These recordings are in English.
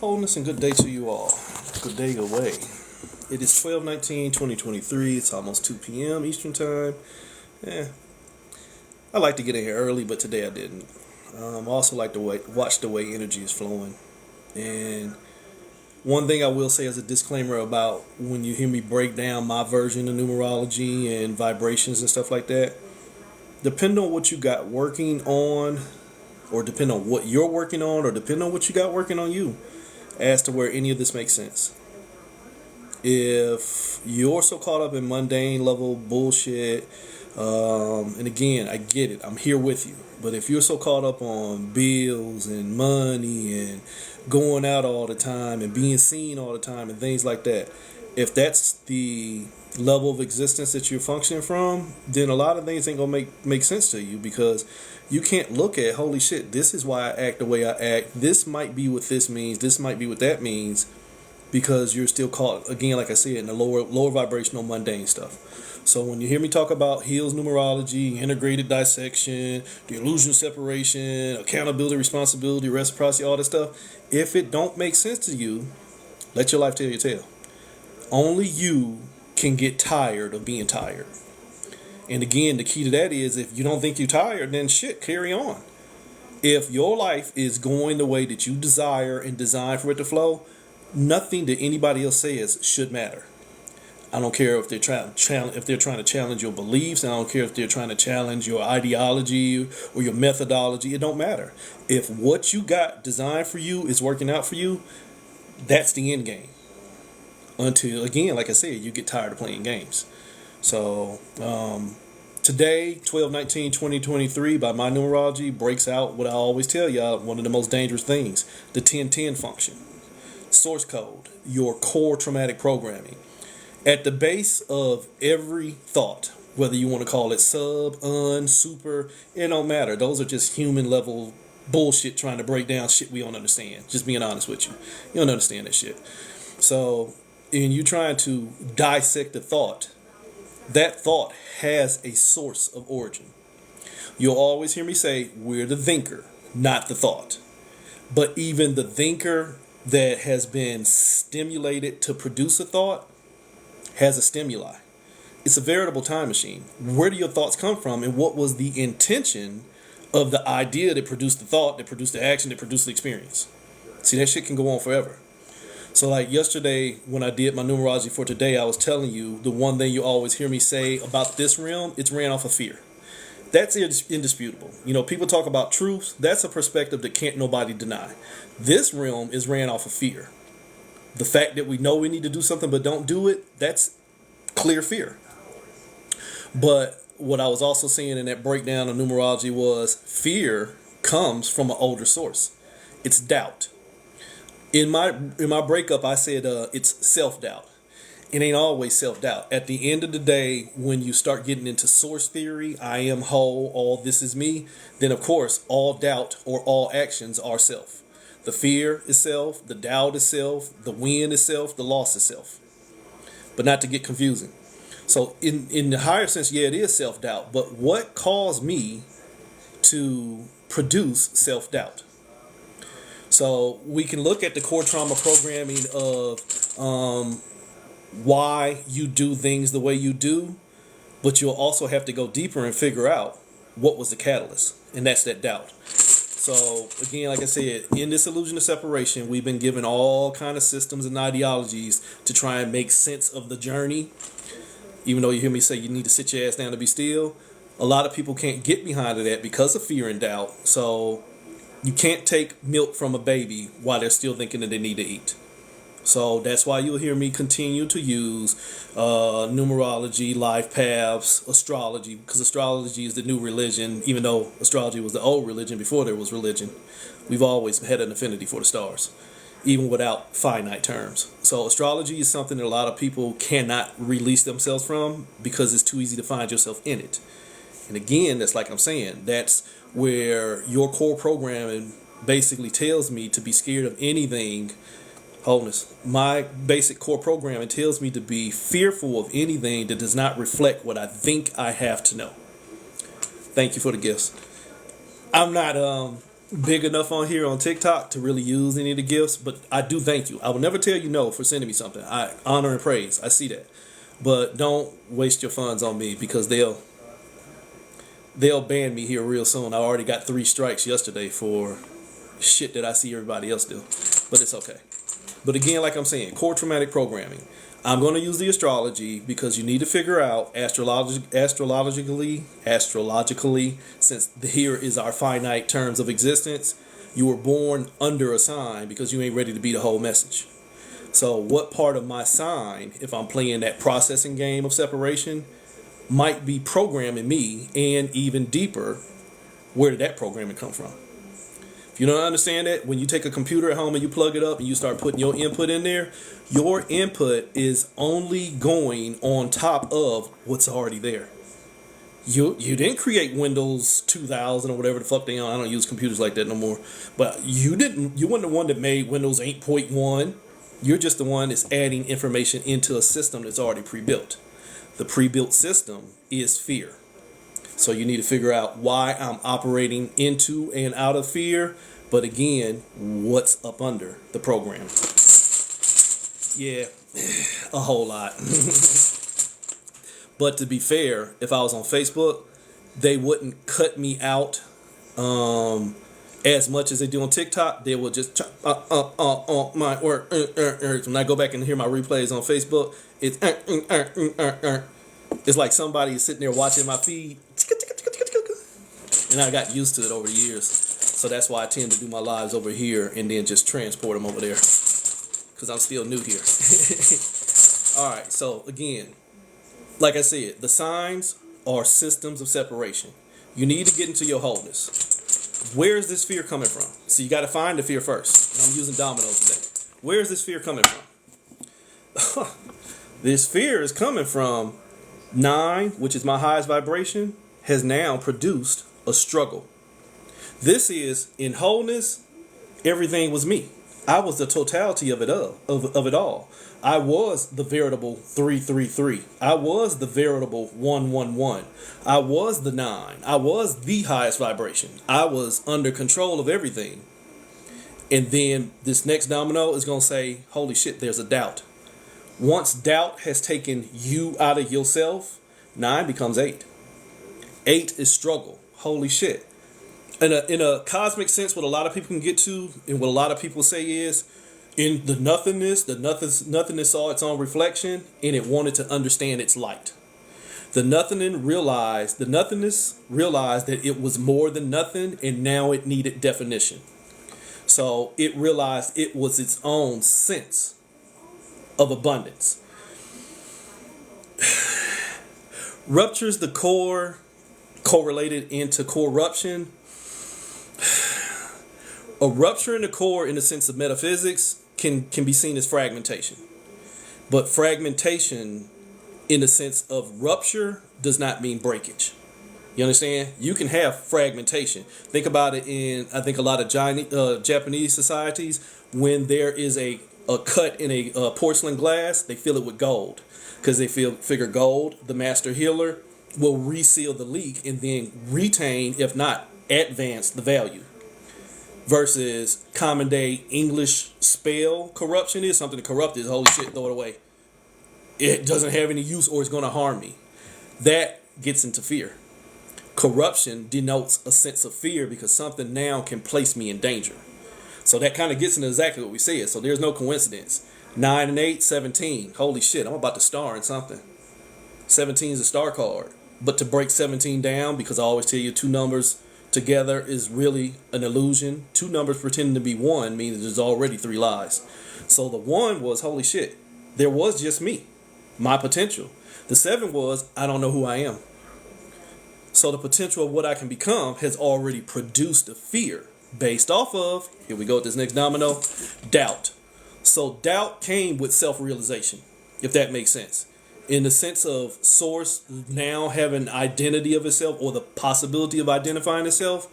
Wholeness and good day to you all. Good day away. It is 12/19/2023. It's almost 2 p.m. Eastern Time. I like to get in here early, but today I didn't. I also like to watch the way energy is flowing. And one thing I will say as a disclaimer about when you hear me break down my version of numerology and vibrations and stuff like that, depending on what you got working on, or depending on what you're working on, or depending on what you got working on you, as to where any of this makes sense. If you're so caught up in mundane level bullshit, and again, I get it, I'm here with you. But if you're so caught up on bills and money and going out all the time and being seen all the time and things like that, if that's the level of existence that you're functioning from, then a lot of things ain't gonna make sense to you, because you can't look at, holy shit, this is why I act the way I act. This might be what this means. This might be what that means, because you're still caught, again, like I said, in the lower vibrational mundane stuff. So when you hear me talk about Hill's numerology, integrated dissection, the illusion of separation, accountability, responsibility, reciprocity, all this stuff, if it don't make sense to you, let your life tell your tale. Only you can get tired of being tired. And again, the key to that is, if you don't think you're tired, then shit, carry on. If your life is going the way that you desire and design for it to flow, nothing that anybody else says should matter. I don't care if they're trying to challenge your beliefs. I don't care if they're trying to challenge your ideology or your methodology. It don't matter. If what you got designed for you is working out for you, that's the end game. Until, again, like I said, you get tired of playing games. So today, 12/19/2023, by my numerology, breaks out what I always tell y'all, one of the most dangerous things, the 1010 function. Source code, your core traumatic programming. At the base of every thought, whether you want to call it sub, super, it don't matter. Those are just human level bullshit trying to break down shit we don't understand. Just being honest with you. You don't understand that shit. So, in you trying to dissect a thought, that thought has a source of origin. You'll always hear me say, we're the thinker, not the thought. But even the thinker that has been stimulated to produce a thought has a stimuli. It's a veritable time machine. Where do your thoughts come from, and what was the intention of the idea that produced the thought, that produced the action, that produced the experience? See, that shit can go on forever. So like yesterday when I did my numerology for today, I was telling you the one thing you always hear me say about this realm, it's ran off of fear. That's indisputable. You know, people talk about truth. That's a perspective that can't nobody deny. This realm is ran off of fear. The fact that we know we need to do something but don't do it, that's clear fear. But what I was also seeing in that breakdown of numerology was fear comes from an older source. It's doubt. In my breakup, I said it's self-doubt. It ain't always self-doubt. At the end of the day, when you start getting into source theory, I am whole, all this is me, then of course, all doubt or all actions are self. The fear is self, the doubt is self, the win is self, the loss is self. But not to get confusing. So in the higher sense, yeah, it is self-doubt. But what caused me to produce self-doubt? So we can look at the core trauma programming of why you do things the way you do, but you'll also have to go deeper and figure out what was the catalyst, and that's that doubt. So again, like I said, in this illusion of separation, we've been given all kind of systems and ideologies to try and make sense of the journey. Even though you hear me say you need to sit your ass down to be still, a lot of people can't get behind that because of fear and doubt. So you can't take milk from a baby while they're still thinking that they need to eat. So that's why you'll hear me continue to use numerology, life paths, astrology, because astrology is the new religion, even though astrology was the old religion before there was religion. We've always had an affinity for the stars, even without finite terms. So astrology is something that a lot of people cannot release themselves from because it's too easy to find yourself in it. And again, that's like I'm saying, that's where your core programming basically tells me to be scared of anything. Wholeness. My basic core programming tells me to be fearful of anything that does not reflect what I think I have to know. Thank you for the gifts. I'm not big enough on here on TikTok to really use any of the gifts, but I do thank you. I will never tell you no for sending me something. I honor and praise. I see that. But don't waste your funds on me because they'll ban me here real soon. I already got 3 strikes yesterday for shit that I see everybody else do. But it's okay. But again, like I'm saying, core traumatic programming. I'm going to use the astrology because you need to figure out astrologically, since here is our finite terms of existence. You were born under a sign because you ain't ready to be the whole message. So what part of my sign, if I'm playing that processing game of separation, might be programming me, and even deeper, where did that programming come from? If you don't understand that, when you take a computer at home and you plug it up and you start putting your input in there, your input is only going on top of what's already there. You didn't create Windows 2000 or whatever the fuck they are. I don't use computers like that no more. But you weren't the one that made Windows 8.1. You're just the one that's adding information into a system that's already pre-built. The pre-built system is fear. So you need to figure out why I'm operating into and out of fear. But again, what's up under the program? Yeah, a whole lot. But to be fair, if I was on Facebook, they wouldn't cut me out as much as they do on TikTok. They will just my work. When I go back and hear my replays on Facebook, it's like somebody is sitting there watching my feed, and I got used to it over the years. So that's why I tend to do my lives over here and then just transport them over there because I'm still new here. All right, so again, like I said, the signs are systems of separation. You need to get into your wholeness. Where is this fear coming from? So you got to find the fear first. And I'm using dominoes today. Where is this fear coming from? This fear is coming from 9, which is my highest vibration, has now produced a struggle. This is, in wholeness, everything was me. I was the totality of it all. I was the veritable 333. I was the veritable 111. I was the 9. I was the highest vibration. I was under control of everything. And then this next domino is going to say, holy shit, there's a doubt. Once doubt has taken you out of yourself, 9 becomes 8. 8 is struggle. Holy shit. In a cosmic sense, what a lot of people can get to, and what a lot of people say is, in the nothingness saw its own reflection, and it wanted to understand its light. The nothingness realized that it was more than nothing, and now it needed definition. So it realized it was its own sense of abundance. Ruptures the core, correlated into corruption. A rupture in the core, in the sense of metaphysics, can be seen as fragmentation. But fragmentation, in the sense of rupture, does not mean breakage. You understand? You can have fragmentation. Think about it in, I think, a lot of Japanese societies. When there is a cut in a porcelain glass, they fill it with gold. Because they figure gold, the master healer, will reseal the leak and then retain, if not advance, the value. Versus common day English spell corruption is something to corrupt is holy shit, throw it away. It doesn't have any use or it's going to harm me. That gets into fear. Corruption denotes a sense of fear because something now can place me in danger. So that kind of gets into exactly what we said. So there's no coincidence. 9 and 8, 17. Holy shit, I'm about to star in something. 17 is a star card. But to break 17 down, because I always tell you 2 numbers together is really an illusion. 2 numbers pretending to be 1 means there's already 3 lies. So the 1 was, holy shit, there was just me, my potential. The 7 was, I don't know who I am. So the potential of what I can become has already produced a fear based off of, here we go with this next domino, doubt. So doubt came with self-realization, if that makes sense. In the sense of source now having identity of itself or the possibility of identifying itself,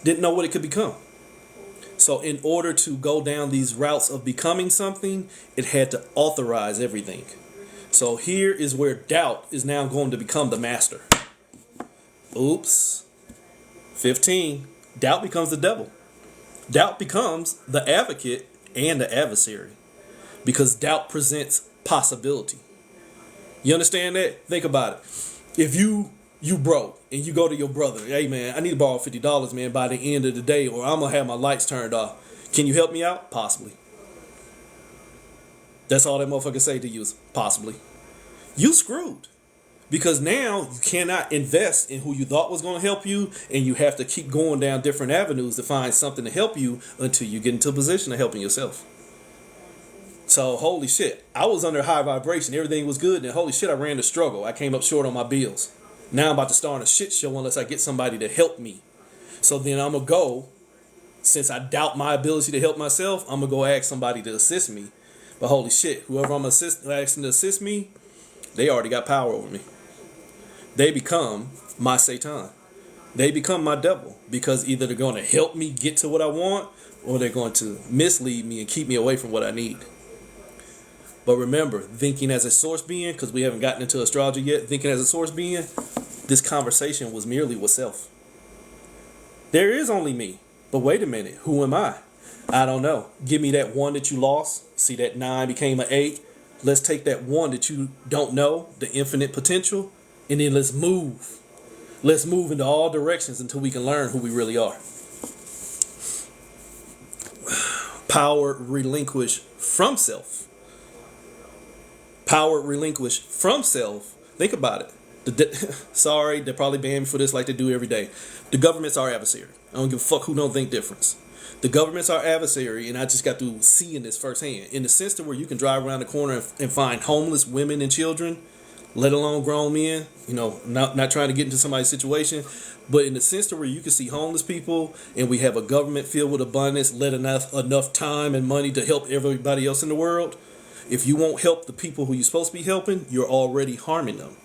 didn't know what it could become. So in order to go down these routes of becoming something, it had to authorize everything. So here is where doubt is now going to become the master. Oops. 15. Doubt becomes the devil. Doubt becomes the advocate and the adversary because doubt presents possibility. You understand that? Think about it. If you broke and you go to your brother, hey man, I need to borrow $50, man, by the end of the day, or I'm gonna have my lights turned off. Can you help me out? Possibly. That's all that motherfucker say to you is possibly. You screwed. Because now you cannot invest in who you thought was going to help you, and you have to keep going down different avenues to find something to help you until you get into a position of helping yourself. So, holy shit, I was under high vibration. Everything was good, and holy shit, I ran the struggle. I came up short on my bills. Now I'm about to start a shit show unless I get somebody to help me. So then I'm going to go, since I doubt my ability to help myself, I'm going to go ask somebody to assist me. But holy shit, whoever I'm asking to assist me, they already got power over me. They become my Satan. They become my devil because either they're going to help me get to what I want or they're going to mislead me and keep me away from what I need. But remember, thinking as a source being, because we haven't gotten into astrology yet, thinking as a source being, this conversation was merely with self. There is only me. But wait a minute, who am I? I don't know. Give me that 1 that you lost. See, that 9 became an 8. Let's take that 1 that you don't know, the infinite potential, and then let's move. Let's move into all directions until we can learn who we really are. Power relinquished from self. Power relinquished from self. Think about it. Sorry, they probably ban me for this like they do every day. The government's our adversary. I don't give a fuck who don't think difference. The government's our adversary, and I just got through seeing this firsthand. In the sense to where you can drive around the corner and find homeless women and children, let alone grown men, not trying to get into somebody's situation, but in the sense to where you can see homeless people and we have a government filled with abundance, let enough time and money to help everybody else in the world. If you won't help the people who you're supposed to be helping, you're already harming them.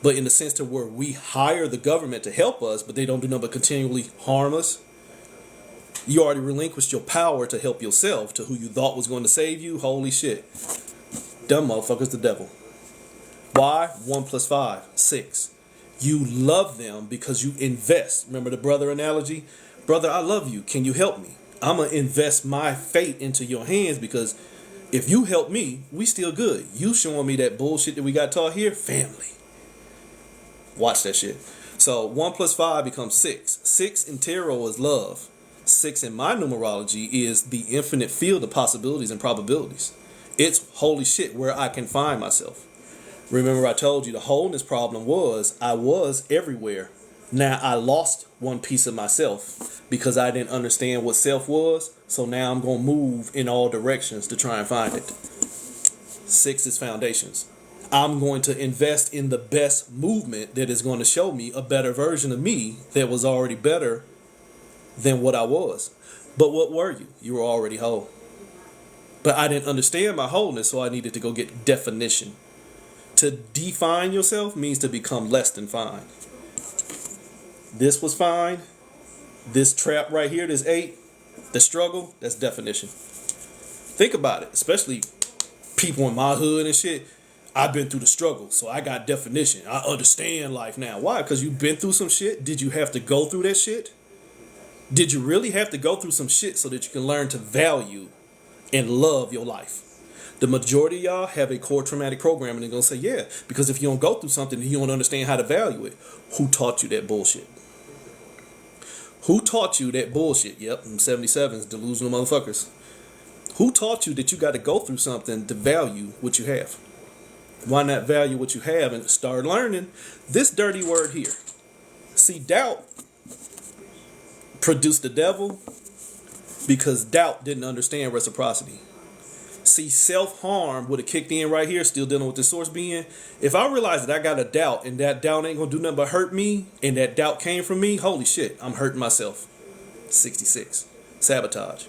But in the sense to where we hire the government to help us, but they don't do nothing but continually harm us, you already relinquished your power to help yourself to who you thought was going to save you. Holy shit. Dumb motherfucker's the devil. Why? 1 + 5, 6. You love them because you invest. Remember the brother analogy? Brother, I love you. Can you help me? I'm going to invest my fate into your hands because if you help me, we still good. You showing me that bullshit that we got taught here? Family. Watch that shit. So 1 + 5 becomes 6. 6 in tarot is love. 6 in my numerology is the infinite field of possibilities and probabilities. It's holy shit where I can find myself. Remember I told you the wholeness problem was I was everywhere. Now I lost one piece of myself because I didn't understand what self was. So now I'm going to move in all directions to try and find it. 6 is foundations. I'm going to invest in the best movement that is going to show me a better version of me that was already better than what I was. But what were you? You were already whole. But I didn't understand my wholeness, so I needed to go get definition. To define yourself means to become less than fine. This was fine. This trap right here, this 8, the struggle, that's definition. Think about it, especially people in my hood and shit. I've been through the struggle, so I got definition. I understand life now. Why? Because you've been through some shit. Did you have to go through that shit? Did you really have to go through some shit so that you can learn to value and love your life? The majority of y'all have a core traumatic program and they're going to say, yeah, because if you don't go through something and you don't understand how to value it, who taught you that bullshit? Who taught you that bullshit? Yep, them 77s, delusional motherfuckers. Who taught you that you got to go through something to value what you have? Why not value what you have and start learning this dirty word here? See, doubt produced the devil because doubt didn't understand reciprocity. See, self-harm would have kicked in right here, still dealing with the source being. If I realize that I got a doubt and that doubt ain't going to do nothing but hurt me and that doubt came from me, holy shit, I'm hurting myself. 66. Sabotage.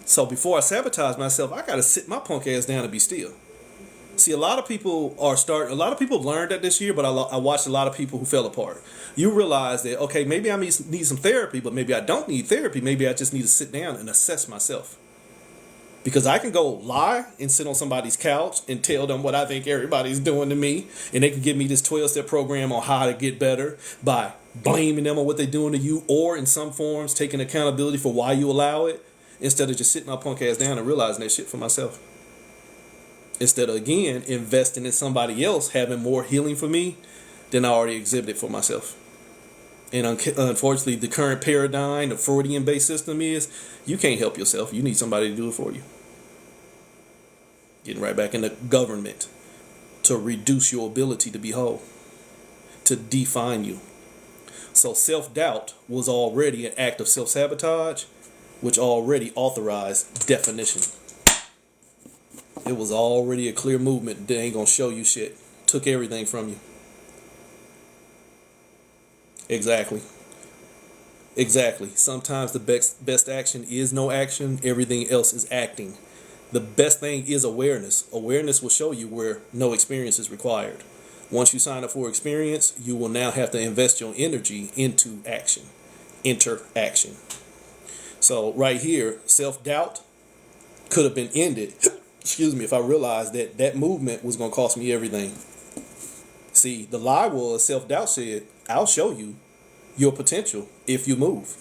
So before I sabotage myself, I got to sit my punk ass down and be still. See, a lot of people learned that this year, but I watched a lot of people who fell apart. You realize that, okay, maybe I need some therapy, but maybe I don't need therapy. Maybe I just need to sit down and assess myself. Because I can go lie and sit on somebody's couch and tell them what I think everybody's doing to me. And they can give me this 12-step program on how to get better by blaming them on what they're doing to you, or in some forms taking accountability for why you allow it, instead of just sitting my punk ass down and realizing that shit for myself. Instead of, again, investing in somebody else having more healing for me than I already exhibited for myself. And unfortunately, the current paradigm, the Freudian-based system is, you can't help yourself. You need somebody to do it for you. Getting right back into government to reduce your ability to be whole, to define you. So self-doubt was already an act of self-sabotage, which already authorized definition. It was already a clear movement that ain't gonna show you shit. Took everything from you. Exactly. Sometimes the best action is no action. Everything else is acting. The best thing is awareness. Awareness will show you where no experience is required. Once you sign up for experience, you will now have to invest your energy into action. Interaction. So right here, self-doubt could have been ended, if I realized that that movement was going to cost me everything. See, the lie was self-doubt said, I'll show you your potential if you move.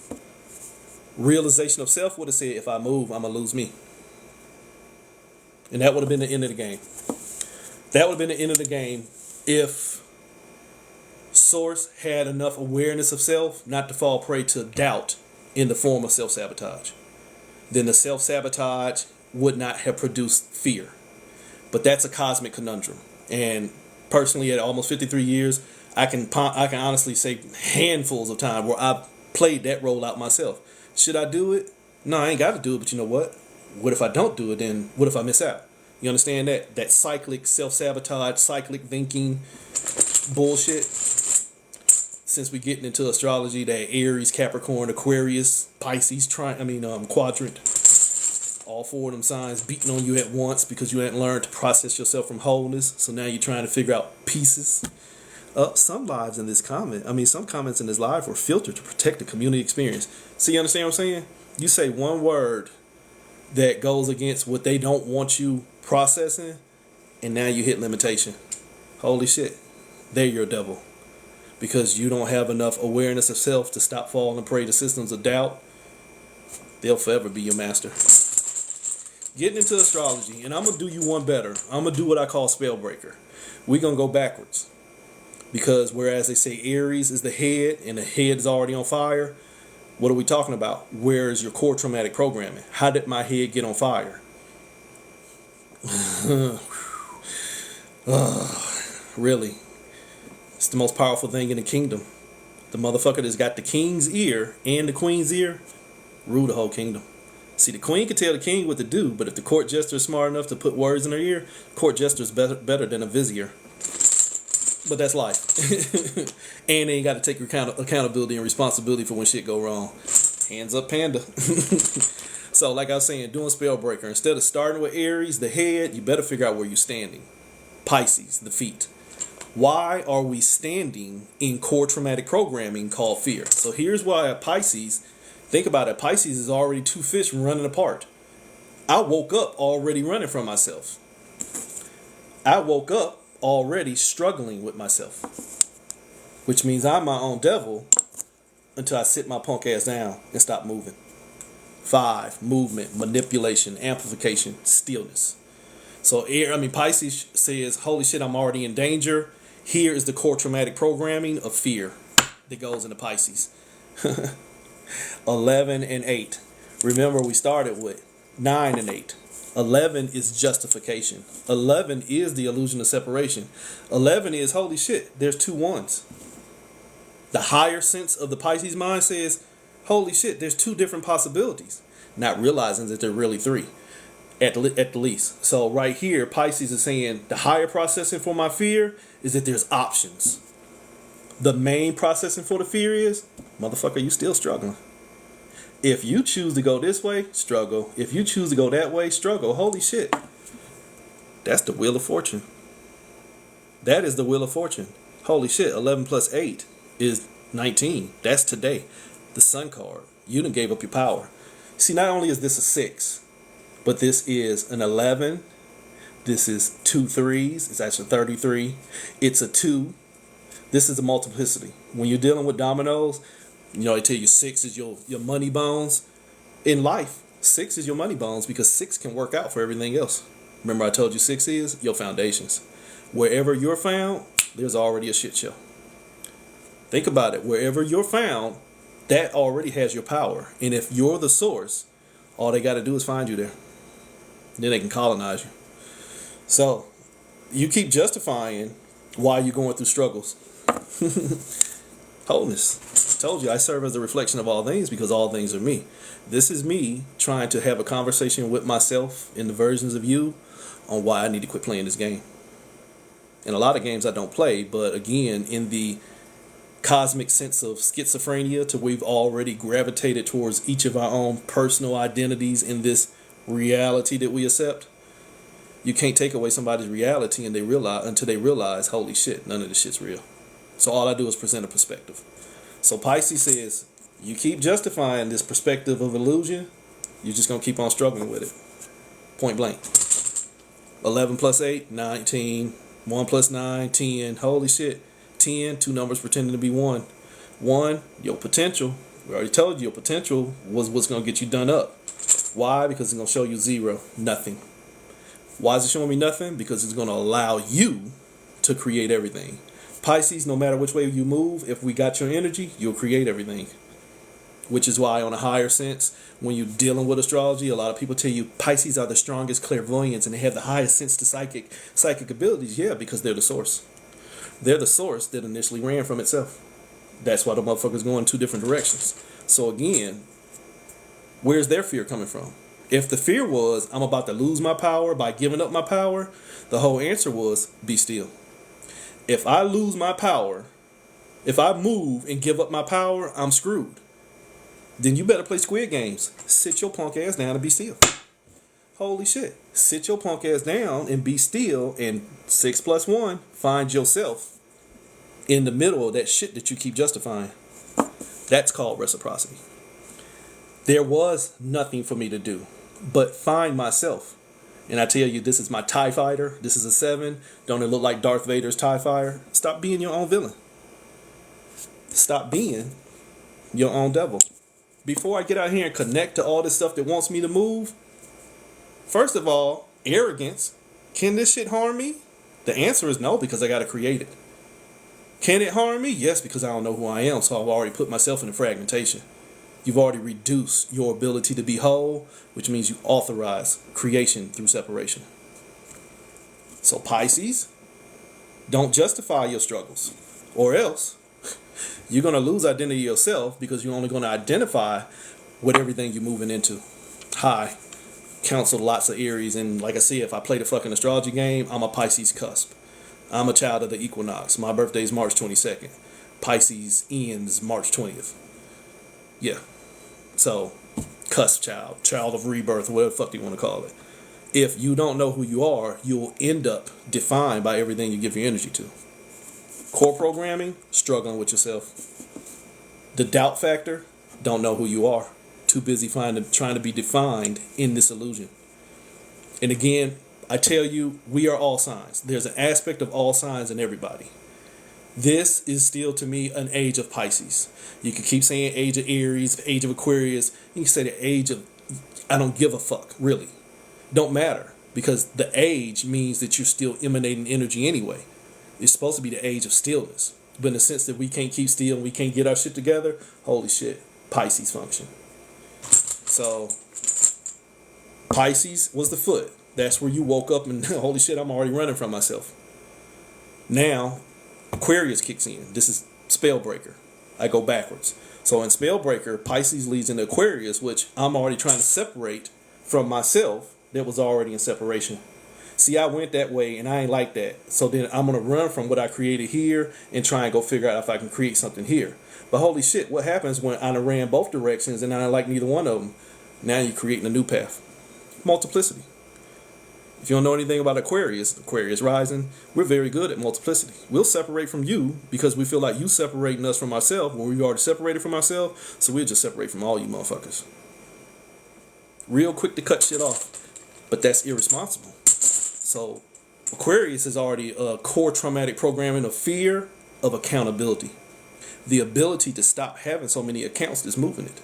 Realization of self would have said, if I move, I'm going to lose me. And that would have been the end of the game. That would have been the end of the game if Source had enough awareness of self not to fall prey to doubt in the form of self-sabotage. Then the self-sabotage would not have produced fear. But that's a cosmic conundrum. And personally, at almost 53 years, I can honestly say handfuls of time where I've played that role out myself. Should I do it? No, I ain't got to do it, but you know what? What if I don't do it, then what if I miss out? You understand that? That cyclic self-sabotage, cyclic thinking bullshit. Since we're getting into astrology, that Aries, Capricorn, Aquarius, Pisces, quadrant. All four of them signs beating on you at once because you hadn't learned to process yourself from wholeness. So now you're trying to figure out pieces. Some comments in this live were filtered to protect the community experience. So you understand what I'm saying? You say one word that goes against what they don't want you processing, and now you hit limitation. Holy shit. They're your devil. Because you don't have enough awareness of self to stop falling prey to systems of doubt. They'll forever be your master. Getting into astrology, and I'm going to do you one better. I'm going to do what I call Spellbreaker. We're going to go backwards. Because whereas they say Aries is the head, and the head is already on fire, what are we talking about? Where is your core traumatic programming? How did my head get on fire? Really? It's the most powerful thing in the kingdom. The motherfucker that's got the king's ear and the queen's ear rule the whole kingdom. See, the queen can tell the king what to do, but if the court jester is smart enough to put words in her ear, court jester is better than a vizier. But that's life. And they ain't got to take accountability and responsibility for when shit go wrong. Hands up, panda. So, like I was saying, doing Spellbreaker, instead of starting with Aries, the head, you better figure out where you're standing. Pisces, the feet. Why are we standing in core traumatic programming called fear? So here's why at Pisces, think about it, Pisces is already two fish running apart. I woke up already running from myself. I woke up already struggling with myself. Which means I'm my own devil until I sit my punk ass down and stop moving. 5, movement, manipulation, amplification, stillness. So Pisces says, holy shit, I'm already in danger. Here is the core traumatic programming of fear that goes into Pisces. 11 and 8. Remember, we started with 9 and 8. 11 is justification. 11 is the illusion of separation. 11 is, holy shit, there's 2 1s. The higher sense of the Pisces mind says, holy shit, there's 2 different possibilities. Not realizing that there are really 3. At the least. So right here, Pisces is saying the higher processing for my fear is that there's options. The main processing for the fear is, motherfucker, you still struggling. If you choose to go this way, struggle. If you choose to go that way, struggle. Holy shit. That's the Wheel of Fortune. That is the Wheel of Fortune. Holy shit, 11 plus 8 is 19. That's today. The Sun card. You done gave up your power. See, not only is this a 6, But this is an 11. This is 2 threes. It's actually 33. It's a 2. This is a multiplicity. When you're dealing with dominoes, you know, they tell you 6 is your money bones. In life, 6 is your money bones because 6 can work out for everything else. Remember I told you 6 is your foundations. Wherever you're found, there's already a shit show. Think about it. Wherever you're found, that already has your power. And if you're the source, all they got to do is find you there. Then they can colonize you. So, you keep justifying why you're going through struggles. Wholeness. I told you I serve as a reflection of all things because all things are me. This is me trying to have a conversation with myself and the versions of you on why I need to quit playing this game. In a lot of games I don't play, but again, in the cosmic sense of schizophrenia, to we've already gravitated towards each of our own personal identities in this reality that we accept. You can't take away somebody's reality and until they realize, holy shit, none of this shit's real. So all I do is present a perspective. So Pisces says, you keep justifying this perspective of illusion, you're just going to keep on struggling with it. Point blank. 11 plus 8, 19. 1 plus 9, 10. Holy shit. 10, 2 numbers pretending to be 1. 1, your potential. We already told you your potential was what's going to get you done up. Why? Because it's going to show you 0, nothing. Why is it showing me nothing? Because it's going to allow you to create everything. Pisces, no matter which way you move, if we got your energy, you'll create everything. Which is why, on a higher sense, when you're dealing with astrology, a lot of people tell you Pisces are the strongest clairvoyants and they have the highest sense to psychic abilities. Yeah, because they're the source. They're the source that initially ran from itself. That's why the motherfuckers go in 2 different directions. So again, where's their fear coming from? If the fear was, I'm about to lose my power by giving up my power, the whole answer was, be still. If I lose my power, if I move and give up my power, I'm screwed. Then you better play Squid Games. Sit your punk ass down and be still. Holy shit. Sit your punk ass down and be still, and 6 plus 1, find yourself in the middle of that shit that you keep justifying. That's called reciprocity. There was nothing for me to do but find myself. And I tell you, this is my TIE fighter. This is a 7. Don't it look like Darth Vader's TIE fighter? Stop being your own villain. Stop being your own devil. Before I get out here and connect to all this stuff that wants me to move, first of all, arrogance. Can this shit harm me? The answer is no, because I got to create it. Can it harm me? Yes, because I don't know who I am, so I've already put myself in a fragmentation. You've already reduced your ability to be whole, which means you authorize creation through separation. So Pisces, don't justify your struggles, or else you're going to lose identity of yourself because you're only going to identify with everything you're moving into. Hi, counsel lots of Aries, and like I said, if I play the fucking astrology game, I'm a Pisces cusp. I'm a child of the equinox. My birthday is March 22nd. Pisces ends March 20th. Yeah. So, cusp child of rebirth, whatever the fuck you want to call it. If you don't know who you are, you'll end up defined by everything you give your energy to. Core programming, struggling with yourself. The doubt factor, don't know who you are. Too busy trying to be defined in this illusion. And again, I tell you, we are all signs. There's an aspect of all signs in everybody. This is still, to me, an age of Pisces. You can keep saying age of Aries, age of Aquarius. You can say the age of, I don't give a fuck, really. Don't matter, because the age means that you're still emanating energy anyway. It's supposed to be the age of stillness. But in the sense that we can't keep still and we can't get our shit together, holy shit, Pisces function. So, Pisces was the foot. That's where you woke up and, holy shit, I'm already running from myself. Now, Aquarius kicks in. This is Spellbreaker. I go backwards. So in Spellbreaker, Pisces leads into Aquarius, which I'm already trying to separate from myself that was already in separation. See, I went that way and I ain't like that. So then I'm going to run from what I created here and try and go figure out if I can create something here. But holy shit, what happens when I ran both directions and I don't like neither one of them? Now you're creating a new path. Multiplicity. If you don't know anything about Aquarius rising, we're very good at multiplicity. We'll separate from you because we feel like you separating us from ourselves when we've already separated from ourselves, so we'll just separate from all you motherfuckers. Real quick to cut shit off. but that's irresponsible. So Aquarius is already a core traumatic programming of fear, of accountability. The ability to stop having so many accounts that's moving it.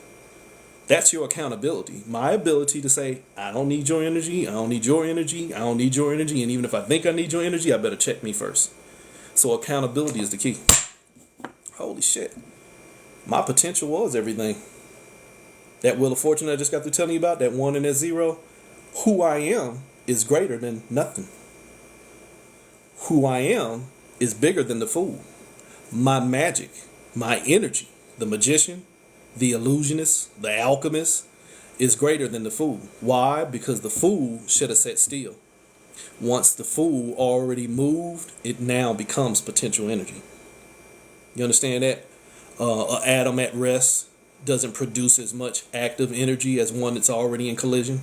That's your accountability. My ability to say, I don't need your energy, I don't need your energy, I don't need your energy, and even if I think I need your energy, I better check me first. So accountability is the key. Holy shit. My potential was everything. That Wheel of Fortune I just got through telling you about, that 1 and that 0, who I am is greater than nothing. Who I am is bigger than the fool. My magic, my energy, the magician, the illusionist, the alchemist, is greater than the fool. Why? Because the fool should have sat still. Once the fool already moved, it now becomes potential energy. You understand that? An atom at rest doesn't produce as much active energy as one that's already in collision.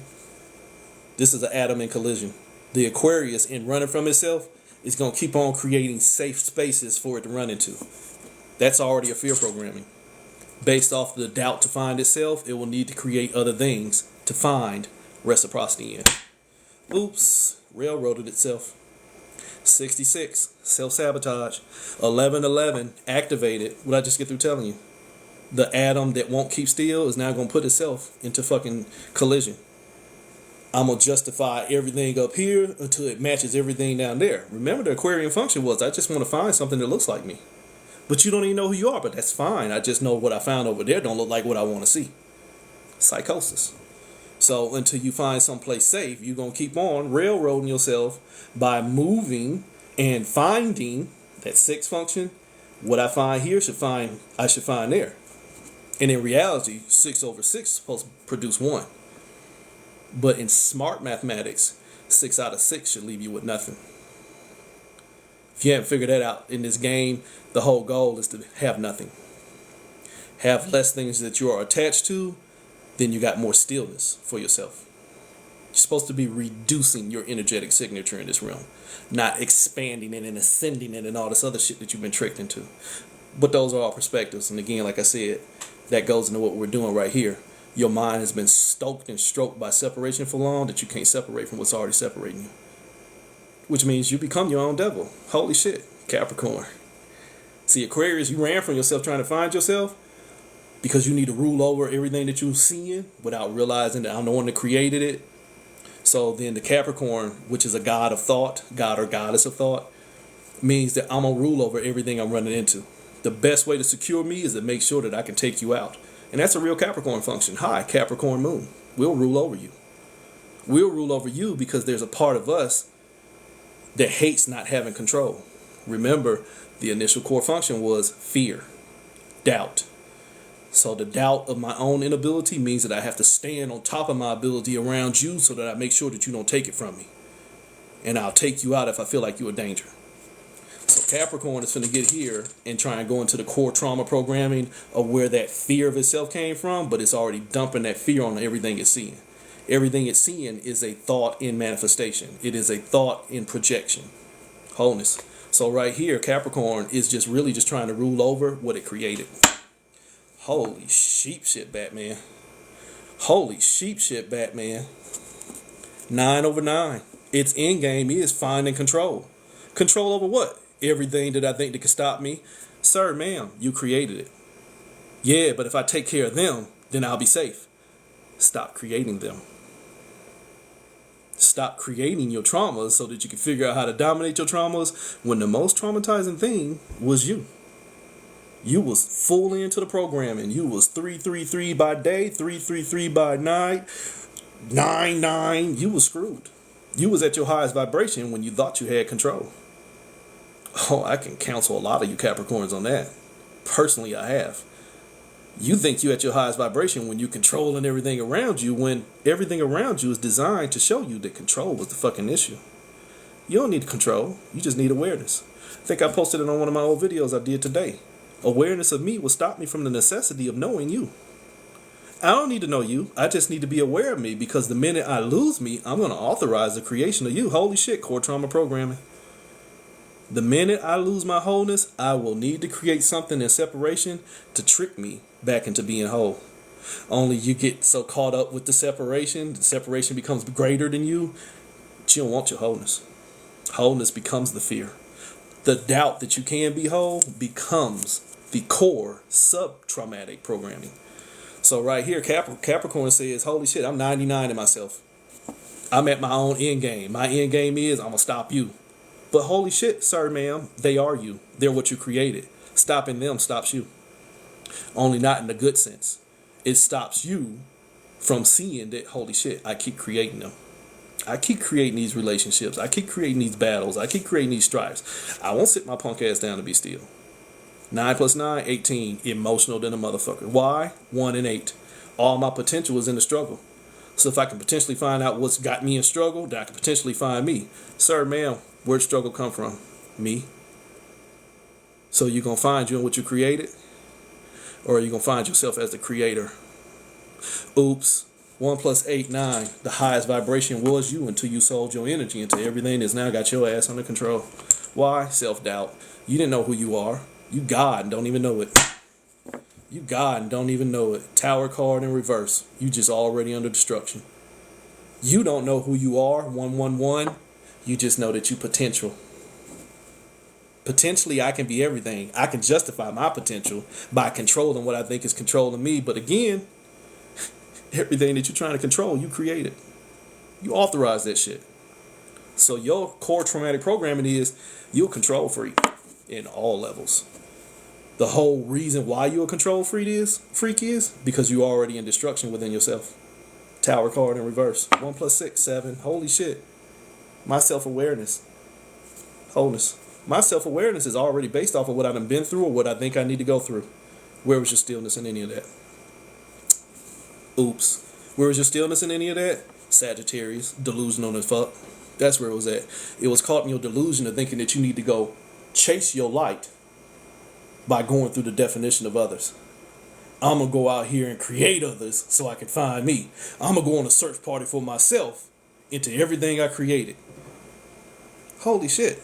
This is an atom in collision. The Aquarius, in running from itself, is going to keep on creating safe spaces for it to run into. That's already a fear programming. Based off the doubt to find itself, it will need to create other things to find reciprocity in. Oops, railroaded itself. 66, self-sabotage. 1111, activated. What I just get through telling you. The atom that won't keep still is now going to put itself into fucking collision. I'm going to justify everything up here until it matches everything down there. Remember, the Aquarian function was, I just want to find something that looks like me. But you don't even know who you are, but that's fine. I just know what I found over there don't look like what I want to see. Psychosis. So until you find someplace safe, you're going to keep on railroading yourself by moving and finding that 6 function. What I find here I should find there. And in reality, 6 over 6 is supposed to produce 1. But in smart mathematics, 6 out of 6 should leave you with nothing. If you haven't figured that out in this game, the whole goal is to have nothing. Have less things that you are attached to, then you got more stillness for yourself. You're supposed to be reducing your energetic signature in this realm, not expanding it and ascending it and all this other shit that you've been tricked into. But those are all perspectives. And again, like I said, that goes into what we're doing right here. Your mind has been stoked and stroked by separation for long that you can't separate from what's already separating you. Which means you become your own devil. Holy shit, Capricorn. See, Aquarius, you ran from yourself trying to find yourself because you need to rule over everything that you're seeing without realizing that I'm the one that created it. So then the Capricorn, which is a god of thought, god or goddess of thought, means that I'm going to rule over everything I'm running into. The best way to secure me is to make sure that I can take you out. And that's a real Capricorn function. Hi, Capricorn moon. We'll rule over you. We'll rule over you because there's a part of us that hates not having control. Remember, the initial core function was fear, doubt. So the doubt of my own inability means that I have to stand on top of my ability around you so that I make sure that you don't take it from me. And I'll take you out if I feel like you're a danger. So Capricorn is going to get here and try and go into the core trauma programming of where that fear of itself came from, but it's already dumping that fear on everything it's seeing. Everything it's seeing is a thought in manifestation. It is a thought in projection. Wholeness. So right here, Capricorn is just really just trying to rule over what it created. Holy sheep shit, Batman. Holy sheep shit, Batman. 9 over 9. Its end game is finding control. Control over what? Everything that I think that can stop me. Sir, ma'am, you created it. Yeah, but if I take care of them, then I'll be safe. Stop creating them. Stop creating your traumas so that you can figure out how to dominate your traumas when the most traumatizing thing was you. You was fully into the programming. You was 333 by day, 333 by night, 99. You was screwed. You was at your highest vibration when you thought you had control. Oh, I can counsel a lot of you Capricorns on that. Personally, I have. You think you at your highest vibration when you controlling everything around you, when everything around you is designed to show you that control was the fucking issue. You don't need control. You just need awareness. I think I posted it on one of my old videos I did today. Awareness of me will stop me from the necessity of knowing you. I don't need to know you. I just need to be aware of me, because the minute I lose me, I'm going to authorize the creation of you. Holy shit, core trauma programming. The minute I lose my wholeness, I will need to create something in separation to trick me back into being whole. Only you get so caught up with the separation becomes greater than you, but you don't want your wholeness. Wholeness becomes the fear. The doubt that you can be whole becomes the core sub-traumatic programming. So right here, Capricorn says, holy shit, I'm 99 in myself. I'm at my own end game. My end game is I'm going to stop you. But holy shit, sir, ma'am, they are you. They're what you created. Stopping them stops you. Only not in the good sense. It stops you from seeing that, holy shit, I keep creating them. I keep creating these relationships. I keep creating these battles. I keep creating these strifes. I won't sit my punk ass down to be still. 9 plus 9, 18. Emotional than a motherfucker. Why? 1 and 8. All my potential is in the struggle. So if I can potentially find out what's got me in struggle, then I can potentially find me. Sir, ma'am, where'd struggle come from? Me. So you're going to find you in what you created? Or are you going to find yourself as the creator? Oops. 1 plus 8, 9. The highest vibration was you until you sold your energy into everything that's now got your ass under control. Why? Self-doubt. You didn't know who you are. You God and don't even know it. You God and don't even know it. Tower card in reverse. You just already under destruction. You don't know who you are. 111. You just know that you potential. Potentially, I can be everything. I can justify my potential by controlling what I think is controlling me. But again, everything that you're trying to control, you created. You authorize that shit. So your core traumatic programming is you're a control freak in all levels. The whole reason why you're a control freak is because you're already in destruction within yourself. Tower card in reverse. 1 plus 6, 7. Holy shit. My self-awareness. Wholeness. My self-awareness is already based off of what I've been through or what I think I need to go through. Where was your stillness in any of that? Oops. Where was your stillness in any of that? Sagittarius. Delusional as fuck. That's where it was at. It was caught in your delusion of thinking that you need to go chase your light by going through the definition of others. I'm going to go out here and create others so I can find me. I'm going to go on a search party for myself into everything I created. Holy shit.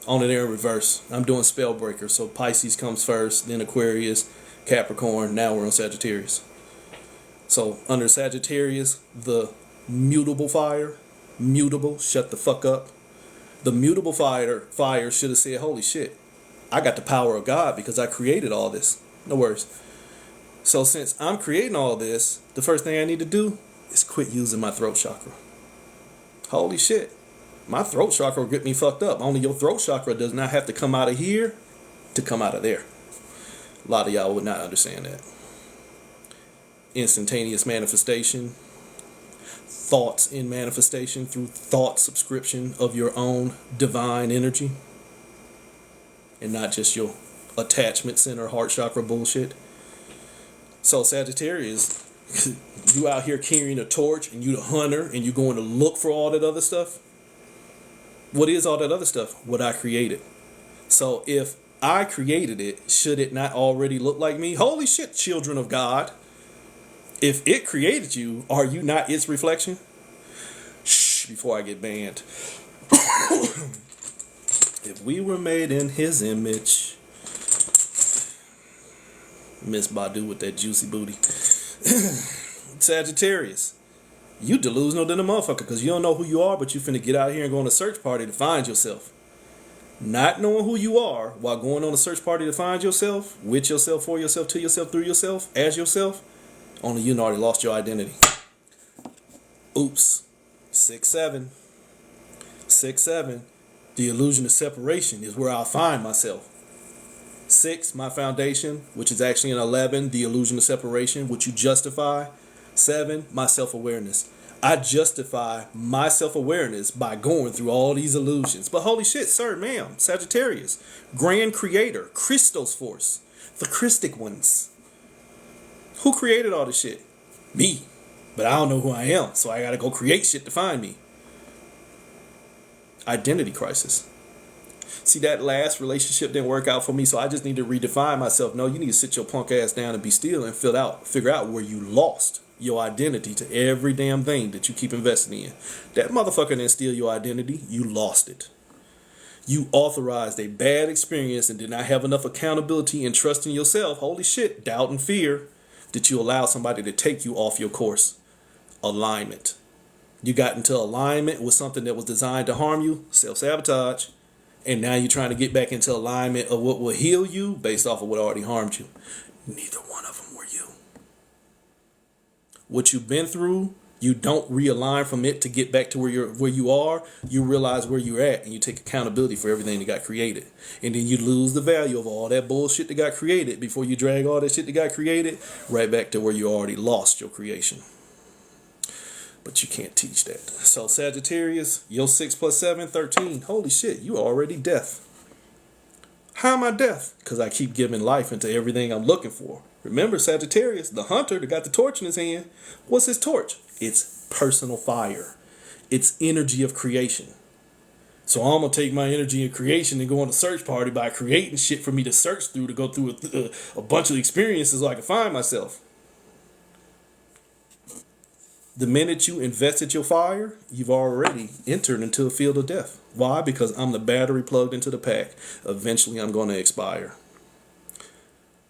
On it there in reverse. I'm doing Spellbreaker. So Pisces comes first, then Aquarius, Capricorn. Now we're on Sagittarius. So under Sagittarius, the mutable fire. Mutable, shut the fuck up. The mutable fire should have said, holy shit, I got the power of God because I created all this. No worries. So since I'm creating all this, the first thing I need to do is quit using my throat chakra. Holy shit. My throat chakra will get me fucked up. Only your throat chakra does not have to come out of here to come out of there. A lot of y'all would not understand that. Instantaneous manifestation. Thoughts in manifestation through thought subscription of your own divine energy. And not just your attachment center heart chakra bullshit. So Sagittarius, you out here carrying a torch and you the hunter and you going to look for all that other stuff. What is all that other stuff? What I created. So if I created it, should it not already look like me? Holy shit, children of God. If it created you, are you not its reflection? Shh, before I get banned. If we were made in his image. Miss Badu with that juicy booty. Sagittarius. You delusional than a motherfucker because you don't know who you are, but you finna get out here and go on a search party to find yourself. Not knowing who you are while going on a search party to find yourself, with yourself, for yourself, to yourself, through yourself, as yourself, only you know already lost your identity. Oops. 6-7. 6-7. The illusion of separation is where I'll find myself. 6, my foundation, which is actually an 11, the illusion of separation, which you justify. 7, my self-awareness. I justify my self-awareness by going through all these illusions. But holy shit, sir, ma'am, Sagittarius, grand creator, Christos force, the Christic ones. Who created all this shit? Me. But I don't know who I am, so I gotta go create shit to find me. Identity crisis. See, that last relationship didn't work out for me, so I just need to redefine myself. No, you need to sit your punk ass down and be still and figure out where you lost your identity to every damn thing that you keep investing in. That motherfucker didn't steal your identity. You lost it. You authorized a bad experience and did not have enough accountability and trust in yourself. Holy shit, doubt and fear. Did you allow somebody to take you off your course? Alignment. You got into alignment with something that was designed to harm you, self-sabotage. And now you're trying to get back into alignment of what will heal you based off of what already harmed you. Neither one of them were you. What you've been through, you don't realign from it to get back to where you are. You realize where you're at and you take accountability for everything that got created. And then you lose the value of all that bullshit that got created before you drag all that shit that got created right back to where you already lost your creation. But you can't teach that. So Sagittarius, your 6 + 7, 13. Holy shit, you already death. How am I death? Because I keep giving life into everything I'm looking for. Remember Sagittarius, the hunter that got the torch in his hand. What's his torch? It's personal fire. It's energy of creation. So I'm going to take my energy of creation and go on a search party by creating shit for me to search through, to go through a bunch of experiences so I can find myself. The minute you invested your fire, you've already entered into a field of death. Why? Because I'm the battery plugged into the pack. Eventually, I'm going to expire.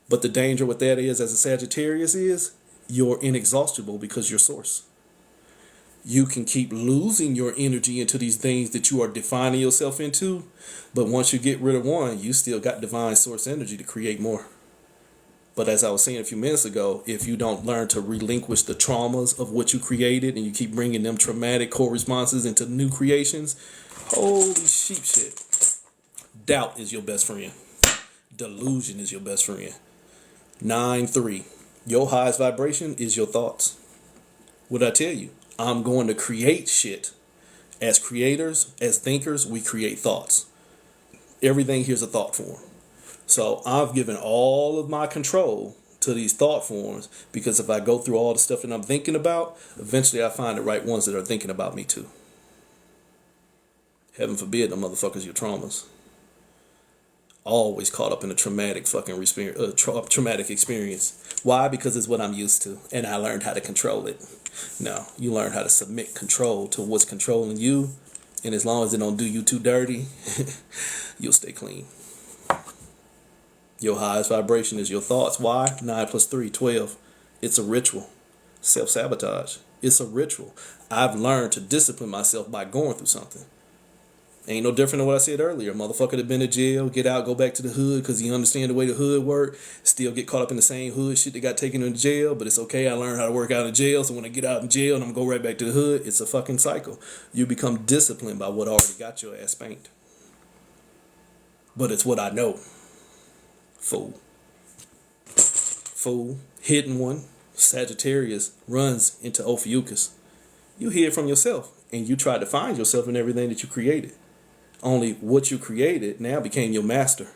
But the danger with that is, as a Sagittarius is, you're inexhaustible because you're source. You can keep losing your energy into these things that you are defining yourself into. But once you get rid of one, you still got divine source energy to create more. But as I was saying a few minutes ago, if you don't learn to relinquish the traumas of what you created and you keep bringing them traumatic core responses into new creations, holy sheep shit. Doubt is your best friend. Delusion is your best friend. 9-3. Your highest vibration is your thoughts. What did I tell you? I'm going to create shit. As creators, as thinkers, we create thoughts. Everything here's a thought form. So I've given all of my control to these thought forms because if I go through all the stuff that I'm thinking about, eventually I find the right ones that are thinking about me too. Heaven forbid them motherfuckers your traumas. Always caught up in a traumatic traumatic experience. Why? Because it's what I'm used to and I learned how to control it. No, you learn how to submit control to what's controlling you, and as long as it don't do you too dirty, you'll stay clean. Your highest vibration is your thoughts. Why? 9 + 3, 12. It's a ritual. Self-sabotage. It's a ritual. I've learned to discipline myself by going through something. Ain't no different than what I said earlier. Motherfucker that been to jail, get out, go back to the hood because he understand the way the hood work. Still get caught up in the same hood shit that got taken into jail. But it's okay. I learned how to work out of jail. So when I get out in jail and I'm going to go right back to the hood, it's a fucking cycle. You become disciplined by what already got your ass spanked. But it's what I know. Fool. Hidden one. Sagittarius runs into Ophiuchus. You hear from yourself and you try to find yourself in everything that you created. Only what you created now became your master.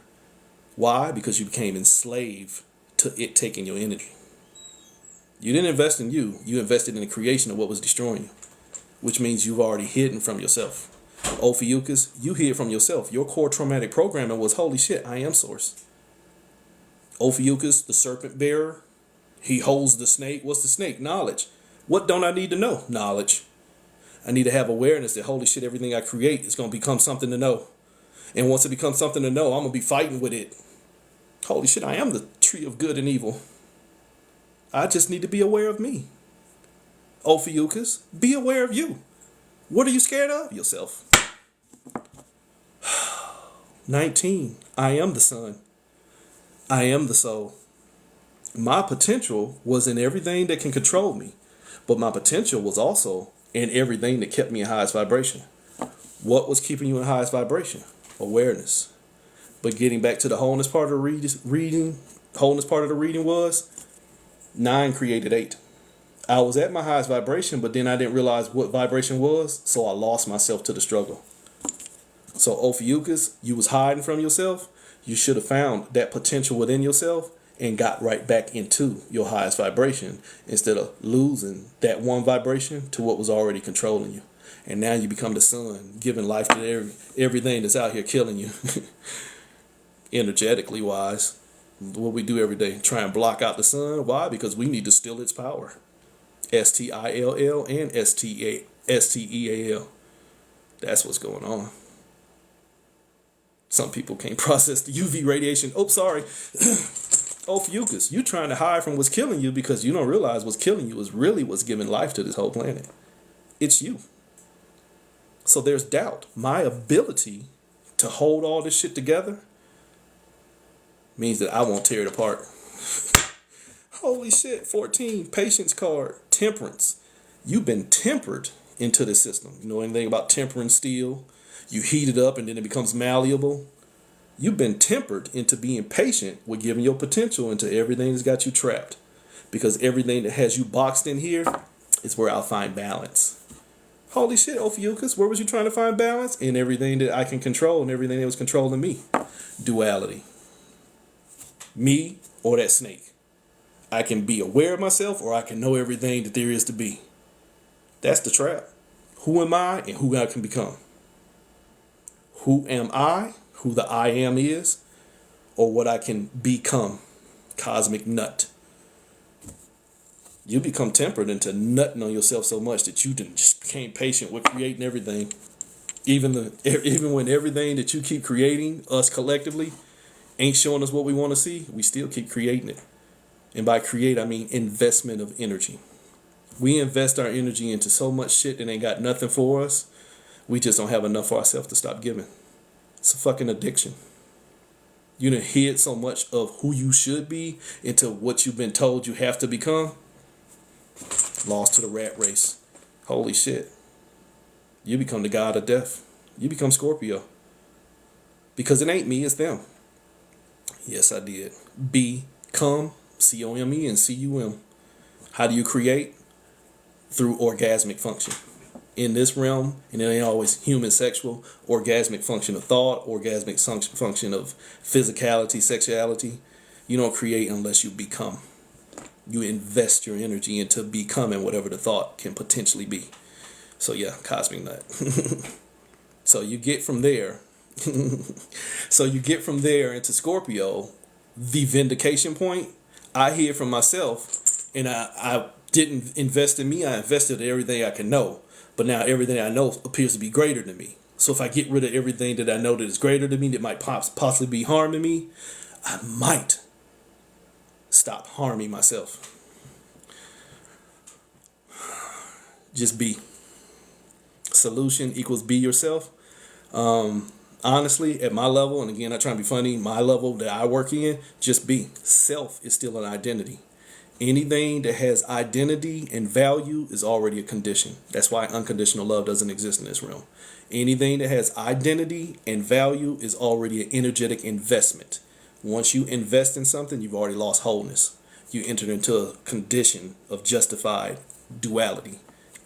Why? Because you became enslaved to it taking your energy. You didn't invest in you. You invested in the creation of what was destroying you, which means you've already hidden from yourself. Ophiuchus, you hid from yourself. Your core traumatic programming was, holy shit, I am source. Ophiuchus, the serpent bearer, he holds the snake. What's the snake? Knowledge. What don't I need to know? Knowledge. I need to have awareness that, holy shit, everything I create is going to become something to know. And once it becomes something to know, I'm going to be fighting with it. Holy shit, I am the tree of good and evil. I just need to be aware of me. Ophiuchus, be aware of you. What are you scared of? Yourself. 19. I am the sun. I am the soul. My potential was in everything that can control me, but my potential was also in everything that kept me in highest vibration. What was keeping you in highest vibration? Awareness. But getting back to the wholeness part of the reading was 9 created 8. I was at my highest vibration, but then I didn't realize what vibration was, so I lost myself to the struggle. So Ophiuchus, you was hiding from yourself. You should have found that potential within yourself and got right back into your highest vibration instead of losing that one vibration to what was already controlling you. And now you become the sun, giving life to everything that's out here killing you. Energetically wise, what we do every day, try and block out the sun. Why? Because we need to steal its power. STILL and STEAL. That's what's going on. Some people can't process the UV radiation. Oh, sorry. Ophiuchus, you trying to hide from what's killing you because you don't realize what's killing you is really what's giving life to this whole planet. It's you. So there's doubt. My ability to hold all this shit together means that I won't tear it apart. Holy shit, 14, patience card, temperance. You've been tempered into the system. You know anything about tempering steel? You heat it up and then it becomes malleable. You've been tempered into being patient with giving your potential into everything that's got you trapped. Because everything that has you boxed in here is where I'll find balance. Holy shit, Ophiuchus, where was you trying to find balance? In everything that I can control and everything that was controlling me. Duality. Me or that snake. I can be aware of myself or I can know everything that there is to be. That's the trap. Who am I and who I can become? Who am I? Who the I am is, or what I can become. Cosmic nut. You become tempered into nutting on yourself so much that you just became patient with creating everything. Even when everything that you keep creating, us collectively, ain't showing us what we want to see, we still keep creating it. And by create, I mean investment of energy. We invest our energy into so much shit that ain't got nothing for us. We just don't have enough for ourselves to stop giving. It's a fucking addiction. You done hid so much of who you should be into what you've been told you have to become. Lost to the rat race. Holy shit. You become the god of death. You become Scorpio. Because it ain't me, it's them. Yes, I did. Become, C-O-M-E and C-U-M. How do you create? Through orgasmic function. In this realm, and it ain't always human sexual, orgasmic function of thought, orgasmic function of physicality, sexuality. You don't create unless you become. You invest your energy into becoming whatever the thought can potentially be. So yeah, cosmic nut. So you get from there. Into Scorpio, the vindication point. I hear from myself, and I didn't invest in me. I invested in everything I can know. But now everything I know appears to be greater than me. So if I get rid of everything that I know that is greater than me, that might possibly be harming me, I might stop harming myself. Just be. Solution equals be yourself. Honestly, at my level, and again, not trying to be funny, my level that I work in, just be. Self is still an identity. Anything that has identity and value is already a condition. That's why unconditional love doesn't exist in this realm. Anything that has identity and value is already an energetic investment. Once you invest in something, you've already lost wholeness. You entered into a condition of justified duality,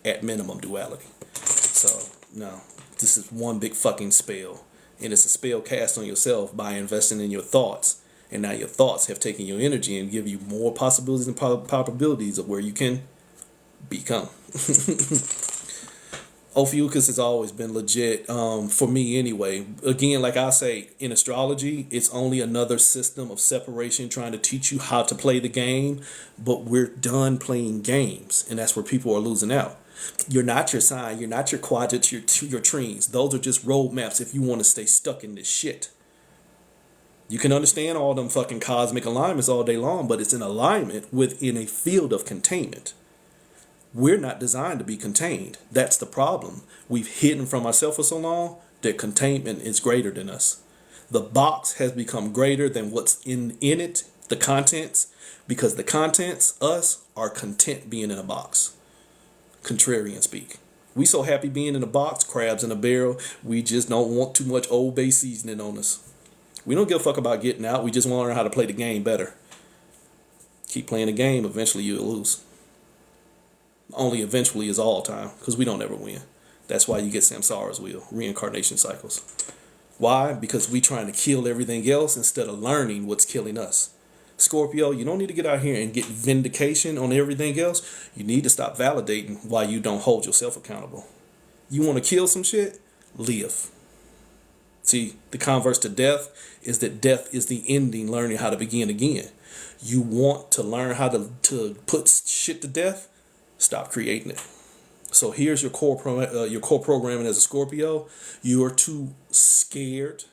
at minimum duality. So, no, this is one big fucking spell. And it's a spell cast on yourself by investing in your thoughts. And now your thoughts have taken your energy and give you more possibilities and probabilities of where you can become. Ophiuchus has always been legit, for me anyway. Again, like I say, in astrology, it's only another system of separation trying to teach you how to play the game. But we're done playing games. And that's where people are losing out. You're not your sign. You're not your quadrants, your trees. Those are just roadmaps if you want to stay stuck in this shit. You can understand all them fucking cosmic alignments all day long, but it's in alignment within a field of containment. We're not designed to be contained. That's the problem. We've hidden from ourselves for so long that containment is greater than us. The box has become greater than what's in it, the contents, because the contents, us, are content being in a box. Contrarian speak. We so happy being in a box, crabs in a barrel, we just don't want too much Old Bay seasoning on us. We don't give a fuck about getting out. We just want to learn how to play the game better. Keep playing the game. Eventually you'll lose. Only eventually is all time. Because we don't ever win. That's why you get Samsara's wheel. Reincarnation cycles. Why? Because we trying to kill everything else instead of learning what's killing us. Scorpio, you don't need to get out here and get vindication on everything else. You need to stop validating why you don't hold yourself accountable. You want to kill some shit? Live. See, the converse to death is that death is the ending, learning how to begin again. You want to learn how to put shit to death? Stop creating it. So here's your core programming as a Scorpio. You are too scared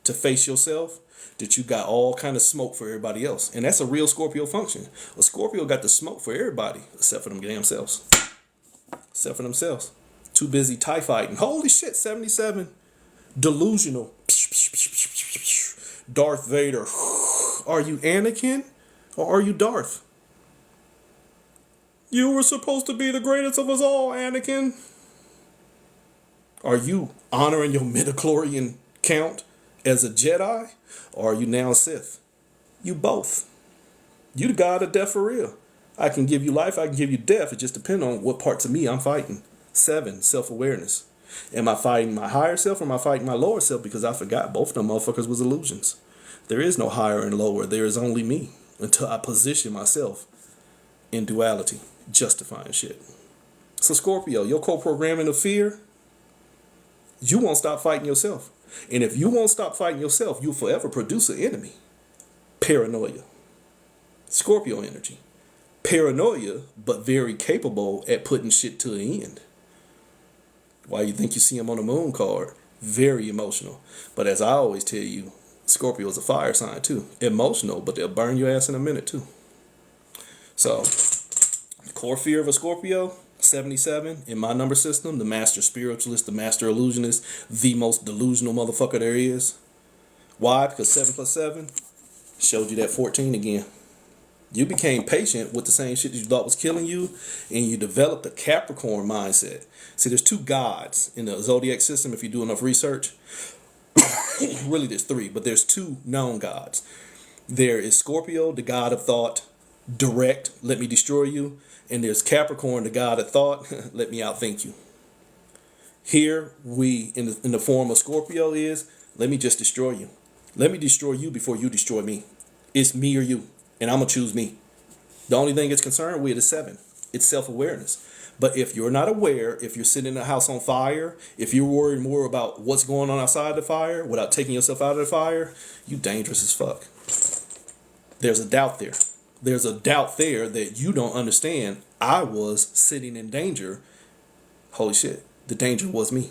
to face yourself that you got all kind of smoke for everybody else. And that's a real Scorpio function. A Scorpio got the smoke for everybody except for them damn selves. Except for themselves. Too busy TIE fighting. Holy shit, 77. Delusional. Darth Vader. Are you Anakin or are you Darth? You were supposed to be the greatest of us all, Anakin. Are you honoring your midichlorian count as a Jedi? Or are you now Sith? You both. You the god of death for real. I can give you life, I can give you death. It just depends on what parts of me I'm fighting. 7, self-awareness. Am I fighting my higher self or am I fighting my lower self? Because I forgot both of them motherfuckers was illusions. There is no higher and lower. There is only me until I position myself in duality, justifying shit. So Scorpio, your co-programming of fear, you won't stop fighting yourself. And if you won't stop fighting yourself, you'll forever produce an enemy. Paranoia. Scorpio energy. Paranoia, but very capable at putting shit to the end. Why you think you see him on the moon card? Very emotional. But as I always tell you, Scorpio is a fire sign too. Emotional, but they'll burn your ass in a minute too. So, core fear of a Scorpio, 77 in my number system, the master spiritualist, the master illusionist, the most delusional motherfucker there is. Why? Because 7 plus 7 showed you that 14 again. You became patient with the same shit that you thought was killing you, and you developed a Capricorn mindset. See, there's 2 gods in the zodiac system if you do enough research. Really, there's 3, but there's 2 known gods. There is Scorpio, the god of thought, direct, let me destroy you. And there's Capricorn, the god of thought, let me outthink you. Here we, in the form of Scorpio, is let me just destroy you. Let me destroy you before you destroy me. It's me or you, and I'm going to choose me. The only thing it's concerned with is 7. It's self-awareness. But if you're not aware, if you're sitting in a house on fire, if you're worried more about what's going on outside the fire without taking yourself out of the fire, you dangerous as fuck. There's a doubt there. There's a doubt there that you don't understand. I was sitting in danger. Holy shit, the danger was me.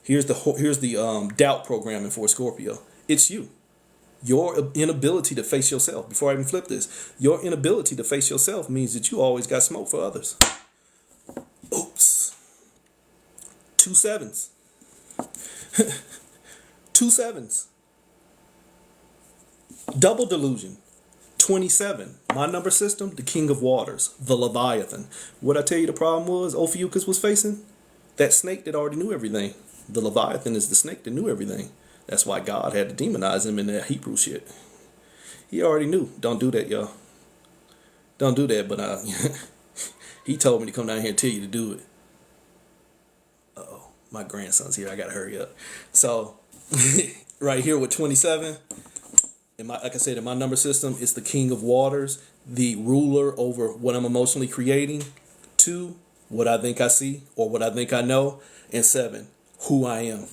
Here's the doubt programming for Scorpio. It's you. Your inability to face yourself. Before I even flip this, your inability to face yourself means that you always got smoke for others. Oops. 2 7s. 2 7s. Double delusion. 27. My number system, the king of waters, the Leviathan. What I tell you the problem was Ophiuchus was facing? That snake that already knew everything. The Leviathan is the snake that knew everything. That's why God had to demonize him in that Hebrew shit. He already knew. Don't do that, y'all. Don't do that, but he told me to come down here and tell you to do it. Uh-oh, my grandson's here. I gotta hurry up. So, right here with 27, like I said, in my number system, it's the king of waters, the ruler over what I'm emotionally creating. 2, what I think I see or what I think I know. And 7, who I am.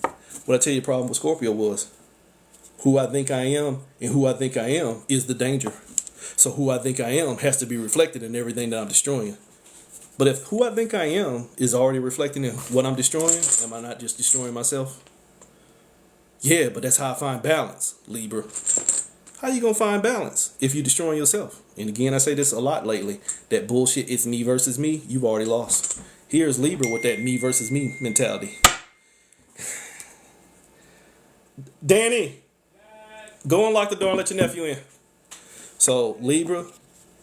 What I tell you the problem with Scorpio was, who I think I am and who I think I am is the danger. So who I think I am has to be reflected in everything that I'm destroying. But if who I think I am is already reflecting in what I'm destroying, am I not just destroying myself? Yeah, but that's how I find balance, Libra. How you gonna find balance if you're destroying yourself? And again, I say this a lot lately. That bullshit, it's me versus me, you've already lost. Here's Libra with that me versus me mentality. Danny, go and lock the door and let your nephew in. So, Libra,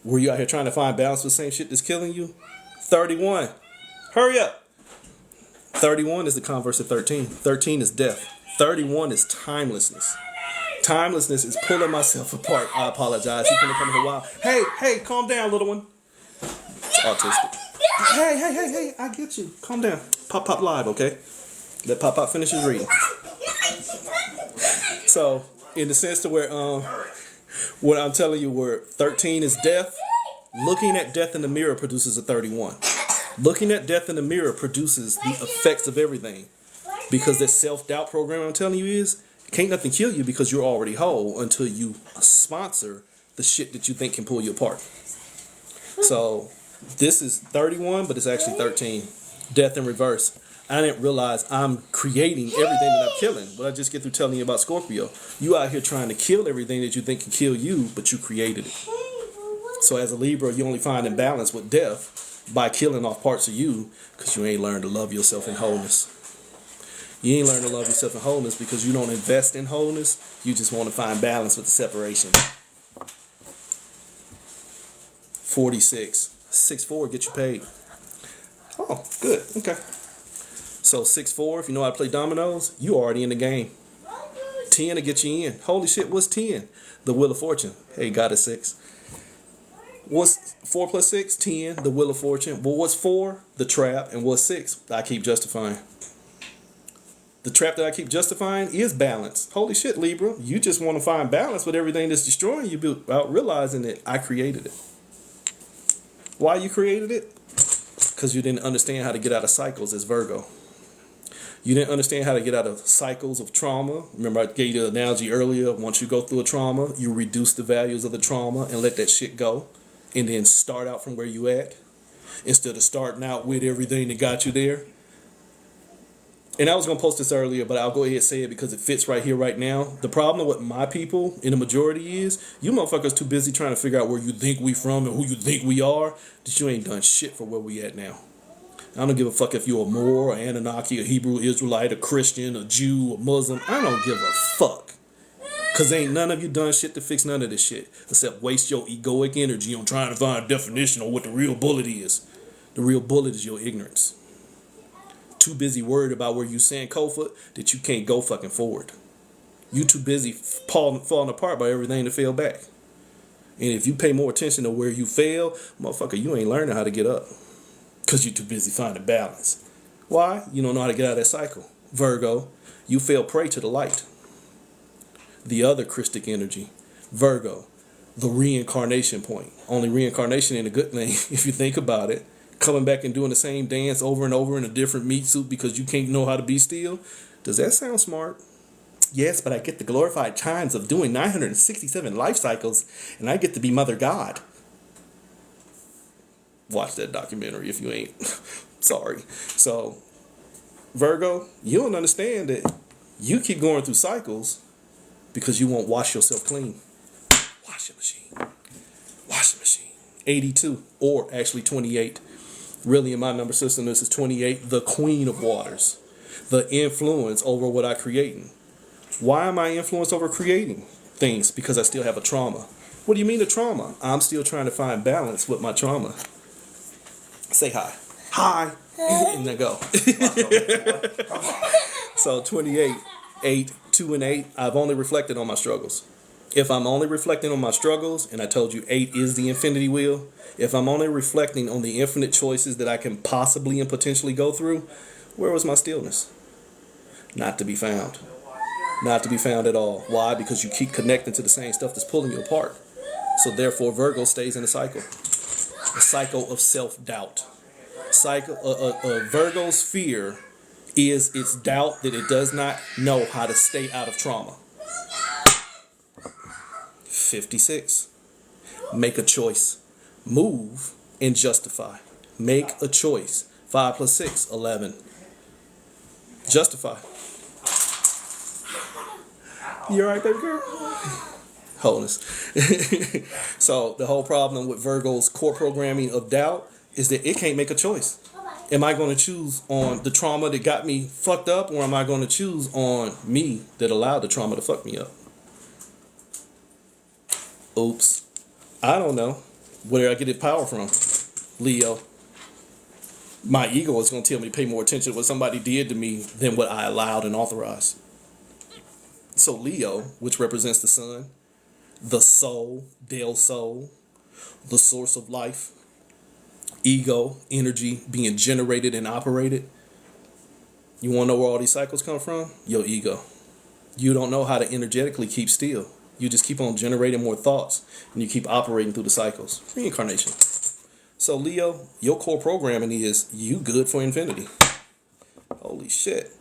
were you out here trying to find balance with the same shit that's killing you? 31. Hurry up. 31 is the converse of 13. 13 is death. 31 is timelessness. Timelessness is pulling myself apart. I apologize. He's gonna come here a while. Hey, calm down, little one. It's autistic. Hey, I get you. Calm down. Pop live, okay? Let Pop finish his reading. So, in the sense to where what I'm telling you, where 13 is death, looking at death in the mirror produces a 31. Looking at death in the mirror produces the effects of everything. Because that self-doubt program I'm telling you is, can't nothing kill you because you're already whole until you sponsor the shit that you think can pull you apart. So, this is 31, but it's actually 13. Death in reverse. I didn't realize I'm creating everything that I'm killing. But I just get through telling you about Scorpio. You out here trying to kill everything that you think can kill you, but you created it. So as a Libra, you only find imbalance with death by killing off parts of you because you ain't learned to love yourself in wholeness. You ain't learned to love yourself in wholeness because you don't invest in wholeness. You just want to find balance with the separation. 46. 6-4, get you paid. Oh, good. Okay. So 6-4, if you know how to play dominoes, you already in the game. 10 to get you in. Holy shit, what's 10? The Wheel of Fortune. Hey, got a 6. What's 4 plus 6? 10, the Wheel of Fortune. Well, what's 4? The trap. And what's 6? I keep justifying. The trap that I keep justifying is balance. Holy shit, Libra. You just want to find balance with everything that's destroying you without realizing that I created it. Why you created it? Because you didn't understand how to get out of cycles as Virgo. You didn't understand how to get out of cycles of trauma. Remember I gave you the analogy earlier. Once you go through a trauma, you reduce the values of the trauma and let that shit go. And then start out from where you at. Instead of starting out with everything that got you there. And I was going to post this earlier, but I'll go ahead and say it because it fits right here, right now. The problem with my people in the majority is you motherfuckers too busy trying to figure out where you think we from and who you think we are that you ain't done shit for where we at now. I don't give a fuck if you're a Moor, or Anunnaki, a Hebrew Israelite, a Christian, a Jew, a Muslim. I don't give a fuck. Because ain't none of you done shit to fix none of this shit. Except waste your egoic energy on trying to find a definition of what the real bullet is. The real bullet is your ignorance. Too busy worried about where you stand Kofa that you can't go fucking forward. You too busy falling apart by everything that fell back. And if you pay more attention to where you fail, motherfucker, you ain't learning how to get up. Because you're too busy finding balance. Why? You don't know how to get out of that cycle. Virgo, you fell prey to the light. The other Christic energy. Virgo, the reincarnation point. Only reincarnation ain't a good thing if you think about it. Coming back and doing the same dance over and over in a different meat suit because you can't know how to be still. Does that sound smart? Yes, but I get the glorified times of doing 967 life cycles and I get to be Mother God. Watch that documentary if you ain't. Sorry. So, Virgo, you don't understand that you keep going through cycles because you won't wash yourself clean. Washing machine. Washing machine. 82, or actually 28. Really, in my number system, this is 28, the queen of waters. The influence over what I'm creating. Why am I influenced over creating things? Because I still have a trauma. What do you mean a trauma? I'm still trying to find balance with my trauma. Say hi. Hi. And then go. So 28, 8, 2 and 8, I've only reflected on my struggles. If I'm only reflecting on my struggles, and I told you 8 is the infinity wheel, if I'm only reflecting on the infinite choices that I can possibly and potentially go through, where was my stillness? Not to be found. Not to be found at all. Why? Because you keep connecting to the same stuff that's pulling you apart. So therefore, Virgo stays in a cycle. A cycle of self-doubt. Virgo's fear is its doubt that it does not know how to stay out of trauma. 56. Make a choice. Move and justify. Make a choice. 5 plus 6, 11. Justify. You alright, baby girl? Wholeness. So the whole problem with Virgo's core programming of doubt is that it can't make a choice. Am I going to choose on the trauma that got me fucked up, or am I going to choose on me that allowed the trauma to fuck me up? Oops. I don't know. Where did I get its power from? Leo. My ego is going to tell me to pay more attention to what somebody did to me than what I allowed and authorized. So Leo, which represents the sun, the soul, Del Sol, the source of life, ego, energy being generated and operated. You want to know where all these cycles come from? Your ego. You don't know how to energetically keep still. You just keep on generating more thoughts and you keep operating through the cycles. Reincarnation. So Leo, your core programming is you good for infinity. Holy shit.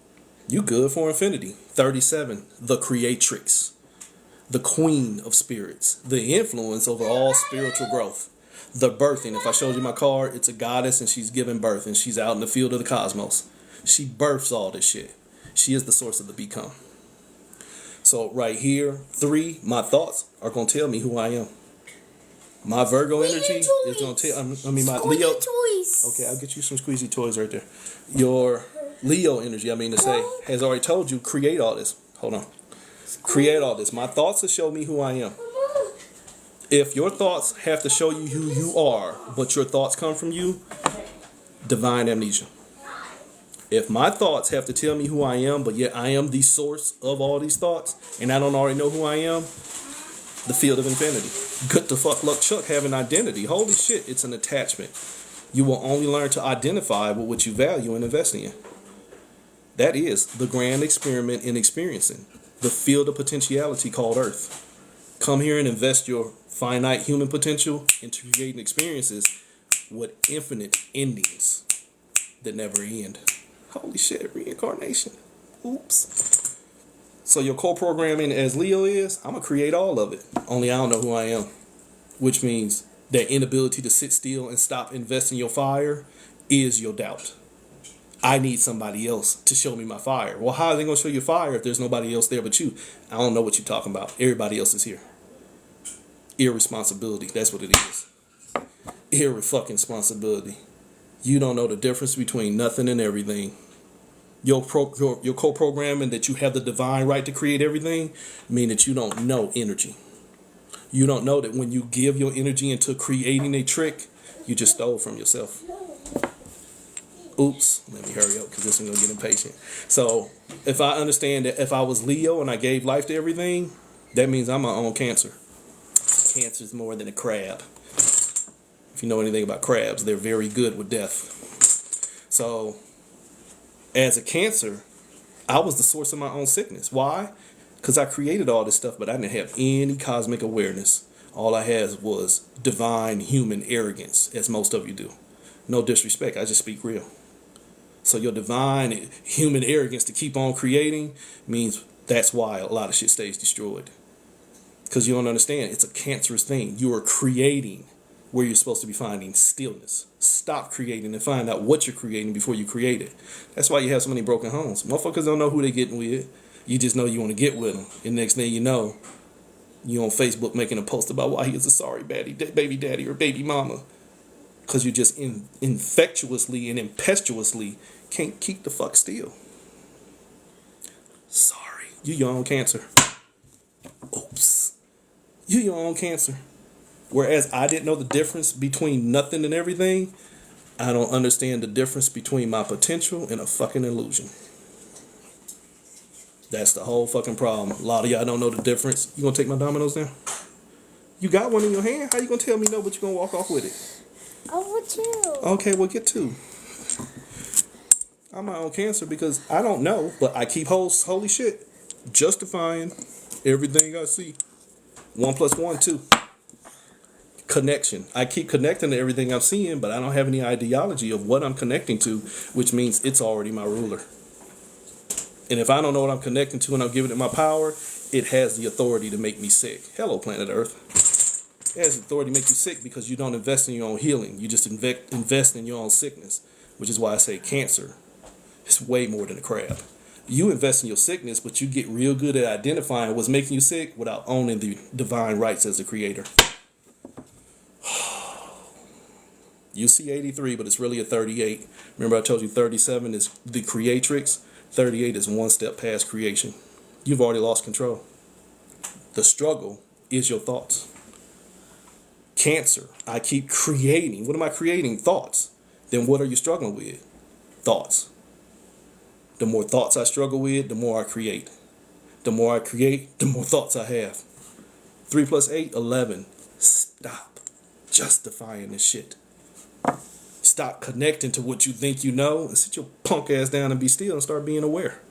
You good for infinity. 37, the creatrix. The queen of spirits. The influence over all spiritual growth. The birthing. If I showed you my card, it's a goddess and she's giving birth and she's out in the field of the cosmos. She births all this shit. She is the source of the become. So right here, 3, my thoughts are going to tell me who I am. My Virgo energy is going to tell, my Leo. Okay, I'll get you some squeezy toys right there. Your Leo energy, has already told you, create all this. Hold on. Create all this. My thoughts will show me who I am. If your thoughts have to show you who you are, but your thoughts come from you, divine amnesia. If my thoughts have to tell me who I am, but yet I am the source of all these thoughts, and I don't already know who I am, the field of infinity. Good to fuck luck Chuck have an identity. Holy shit, it's an attachment. You will only learn to identify with what you value and invest in. That is the grand experiment in experiencing. The field of potentiality called Earth. Come here and invest your finite human potential into creating experiences with infinite endings that never end. Holy shit, reincarnation. Oops. So your co-programming as Leo is, I'm going to create all of it. Only I don't know who I am. Which means that inability to sit still and stop investing your fire is your doubt. I need somebody else to show me my fire. Well, how are they going to show you fire if there's nobody else there but you? I don't know what you're talking about. Everybody else is here. Irresponsibility. That's what it is. Irresponsibility. You don't know the difference between nothing and everything. Your co-programming that you have the divine right to create everything mean that you don't know energy. You don't know that when you give your energy into creating a trick, you just stole from yourself. Oops, let me hurry up because this one's going to get impatient. So if I understand that if I was Leo and I gave life to everything, that means I'm my own Cancer. Cancer is more than a crab. If you know anything about crabs, they're very good with death. So as a Cancer, I was the source of my own sickness. Why? Because I created all this stuff, but I didn't have any cosmic awareness. All I had was divine human arrogance, as most of you do. No disrespect, I just speak real. So your divine human arrogance to keep on creating means that's why a lot of shit stays destroyed. Because you don't understand, it's a cancerous thing. You are creating where you're supposed to be finding stillness. Stop creating and find out what you're creating before you create it. That's why you have so many broken homes. Motherfuckers don't know who they're getting with. You just know you want to get with them. And next thing you know, you on Facebook making a post about why he is a sorry baby daddy or baby mama. Because you just infectiously and impetuously can't keep the fuck still. Sorry. You your own Cancer. Oops. You your own Cancer. Whereas I didn't know the difference between nothing and everything, I don't understand the difference between my potential and a fucking illusion. That's the whole fucking problem. A lot of y'all don't know the difference. You gonna take my dominoes now? You got one in your hand? How you gonna tell me no, but you gonna walk off with it? I want two. Okay, well get two. I'm my own Cancer because I don't know, but I keep holy shit, justifying everything I see. 1 + 1, 2. Connection. I keep connecting to everything I'm seeing, but I don't have any ideology of what I'm connecting to, which means it's already my ruler. And if I don't know what I'm connecting to and I'm giving it my power, it has the authority to make me sick. Hello, planet Earth. It has the authority to make you sick because you don't invest in your own healing. You just invest in your own sickness, which is why I say Cancer is way more than a crab. You invest in your sickness, but you get real good at identifying what's making you sick without owning the divine rights as the creator. You see 83, but it's really a 38. Remember I told you 37 is the creatrix. 38 is one step past creation. You've already lost control. The struggle is your thoughts. Cancer, I keep creating. What am I creating? Thoughts. Then what are you struggling with? Thoughts. The more thoughts I struggle with, the more I create. The more I create, the more thoughts I have. 3 + 8, 11. Stop justifying this shit. Stop connecting to what you think you know and sit your punk ass down and be still and start being aware.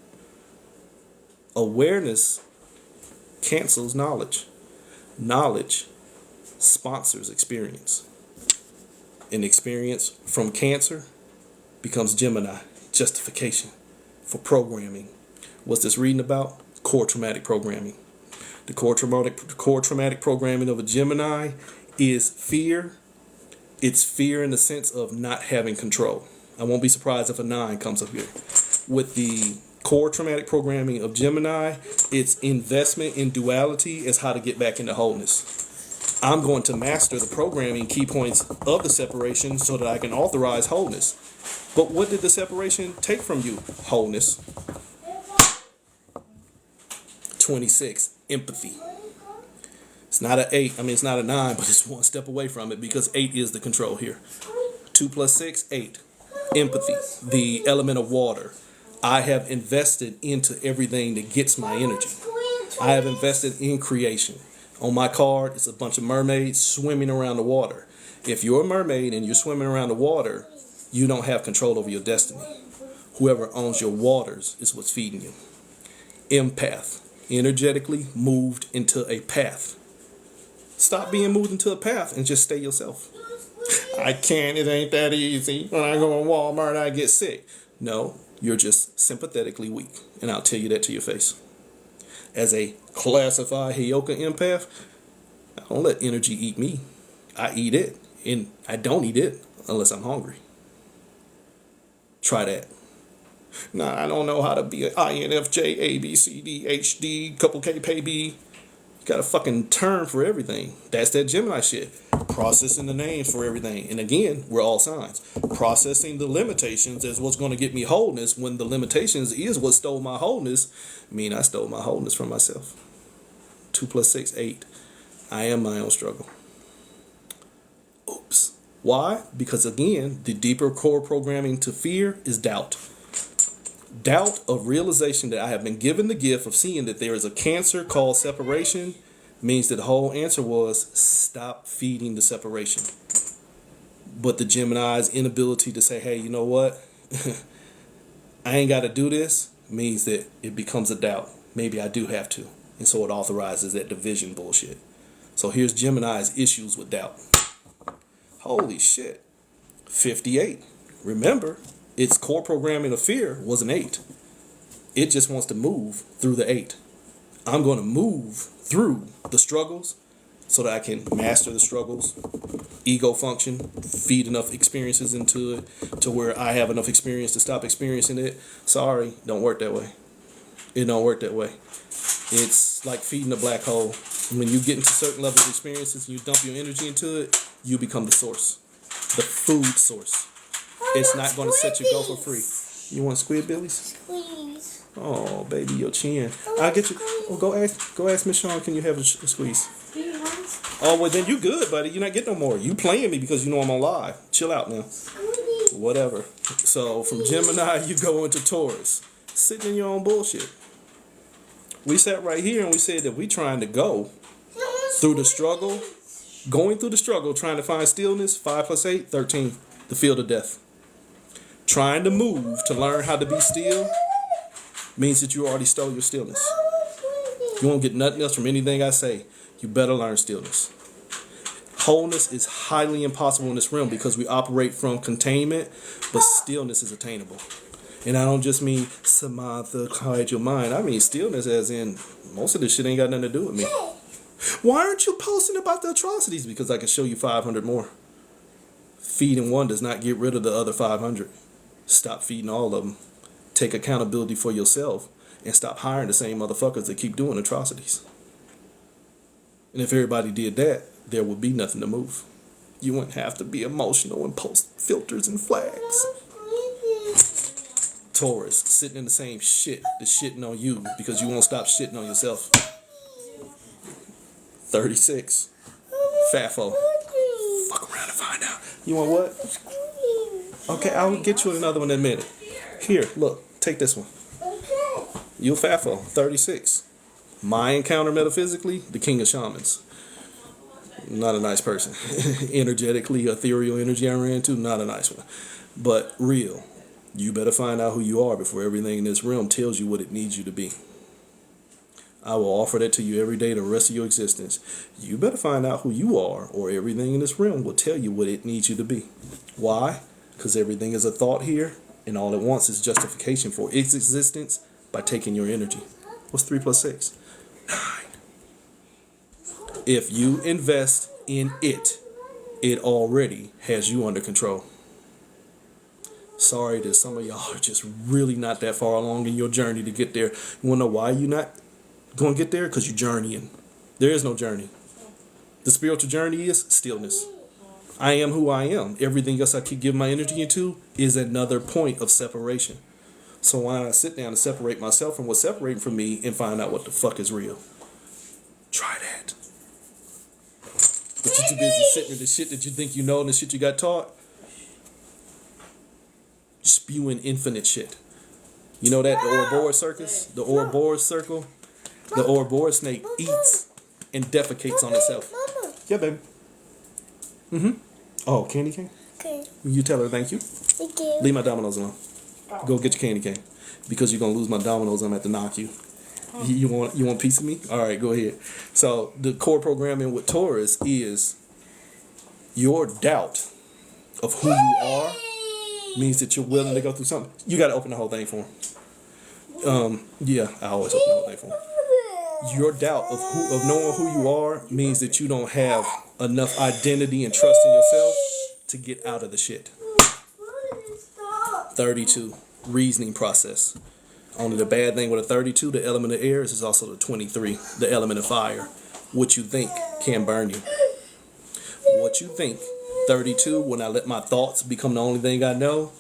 Awareness cancels knowledge. Knowledge sponsors experience. And experience from Cancer becomes Gemini. Justification for programming. What's this reading about? Core traumatic programming. The core traumatic programming of a Gemini is fear. It's fear in the sense of not having control. I won't be surprised if a 9 comes up here. with the core traumatic programming of Gemini, its investment in duality is how to get back into wholeness. I'm going to master the programming key points of the separation so that I can authorize wholeness. But what did the separation take from you? Wholeness. 26, empathy. It's not an 8. I mean, it's not a 9, but it's one step away from it because 8 is the control here. 2 plus 6, 8. Empathy, the element of water. I have invested into everything that gets my energy. I have invested in creation. On my card, it's a bunch of mermaids swimming around the water. If you're a mermaid and you're swimming around the water, you don't have control over your destiny. Whoever owns your waters is what's feeding you. Empath, energetically moved into a path. Stop being moved into a path and just stay yourself. I can't, it ain't that easy. When I go to Walmart, I get sick. No, you're just sympathetically weak. And I'll tell you that to your face. As a classified Heyoka empath, I don't let energy eat me. I eat it. And I don't eat it unless I'm hungry. Try that. Nah, I don't know how to be an INFJ, ABCD, HD, couple K, pay B. You got a fucking term for everything. That's that Gemini shit. Processing the names for everything. And again, we're all signs. Processing the limitations is what's going to get me wholeness when the limitations is what stole my wholeness. I mean, I stole my wholeness from myself. 2 plus 6, 8. I am my own struggle. Oops. Why? Because again, the deeper core programming to fear is doubt. Doubt of realization that I have been given the gift of seeing that there is a cancer called separation means that the whole answer was stop feeding the separation. But the Gemini's inability to say, hey, you know what? I ain't got to do this means that it becomes a doubt. Maybe I do have to. And so it authorizes that division bullshit. So here's Gemini's issues with doubt. Holy shit. 58. Remember, its core programming of fear was an 8. It just wants to move through the 8. I'm going to move through the struggles so that I can master the struggles, ego function, feed enough experiences into it to where I have enough experience to stop experiencing it. Sorry, don't work that way. It don't work that way. It's like feeding a black hole. When you get into certain levels of experiences and you dump your energy into it, you become the source, the food source. It's not going to set you go for free. You want Squidbillies? Squeeze. Oh, baby, your chin. I'll get you. Oh, go ask Miss Shawn. Can you have a squeeze? Do you want? Oh, well then you good, buddy. You're not getting no more. You playing me because you know I'm on live. Chill out now. Whatever. So from Gemini, you go into Taurus, sitting in your own bullshit. We sat right here and we said that we trying to go through the struggle, going through the struggle, trying to find stillness. 5 plus 8, 13. The field of death. Trying to move to learn how to be still means that you already stole your stillness. You won't get nothing else from anything I say. You better learn stillness. Wholeness is highly impossible in this realm because we operate from containment, but stillness is attainable. And I don't just mean Samantha, quiet your mind. I mean stillness as in most of this shit ain't got nothing to do with me. Why aren't you posting about the atrocities? Because I can show you 500 more. Feeding one does not get rid of the other 500. Stop feeding all of them. Take accountability for yourself and stop hiring the same motherfuckers that keep doing atrocities. And if everybody did that, there would be nothing to move. You wouldn't have to be emotional and post filters and flags. Taurus, sitting in the same shit that's shitting on you because you won't stop shitting on yourself. 36. Fafo. Fuck around and find out. You want what? Okay, I'll get you another one in a minute. Here, look, take this one. You'll Fafo, 36. My encounter metaphysically, the king of shamans. Not a nice person. Energetically, ethereal energy I ran into, not a nice one. But real. You better find out who you are before everything in this realm tells you what it needs you to be. I will offer that to you every day the rest of your existence. You better find out who you are, or everything in this realm will tell you what it needs you to be. Why? Because everything is a thought here, and all it wants is justification for its existence by taking your energy. What's 3 plus 6? 9. If you invest in it, it already has you under control. Sorry that some of y'all are just really not that far along in your journey to get there. You want to know why you're not going to get there? Because you're journeying. There is no journey. The spiritual journey is stillness. I am who I am. Everything else I keep giving my energy into is another point of separation. So why not sit down and separate myself from what's separating from me and find out what the fuck is real? Try that. But you're too busy sitting in the shit that you think you know and the shit you got taught. Spewing infinite shit. You know that, the Ouroboros circus? The Ouroboros circle? The Ouroboros snake eats and defecates on itself. Yeah, baby. Oh, candy cane? Okay. You tell her thank you. Thank you. Leave my dominoes alone. Go get your candy cane. Because you're going to lose my dominoes, I'm going to have to knock you. You want a piece of me? All right, go ahead. So the core programming with Taurus is your doubt of who you are means that you're willing to go through something. You got to open the whole thing for him. Yeah, I always open the whole thing for him. Your doubt of knowing who you are means that you don't have enough identity and trust in yourself to get out of the shit. 32, reasoning process. Only the bad thing with a 32, the element of air, is also the 23, the element of fire. What you think can burn you. What you think, 32, when I let my thoughts become the only thing I know,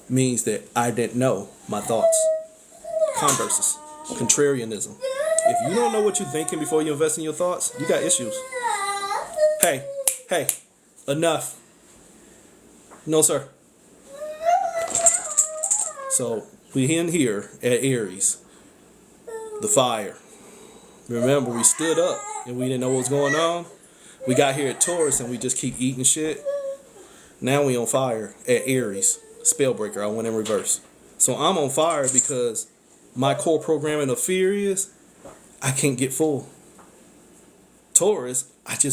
means that I didn't know my thoughts. Converses, contrarianism. If you don't know what you're thinking before you invest in your thoughts, you got issues. Hey, enough. No, sir. So, we in here at Aries, the fire. Remember, we stood up and we didn't know what was going on. We got here at Taurus and we just keep eating shit. Now we on fire at Aries. Spellbreaker, I went in reverse. So I'm on fire because my core programming of fear is I can't get full. Taurus,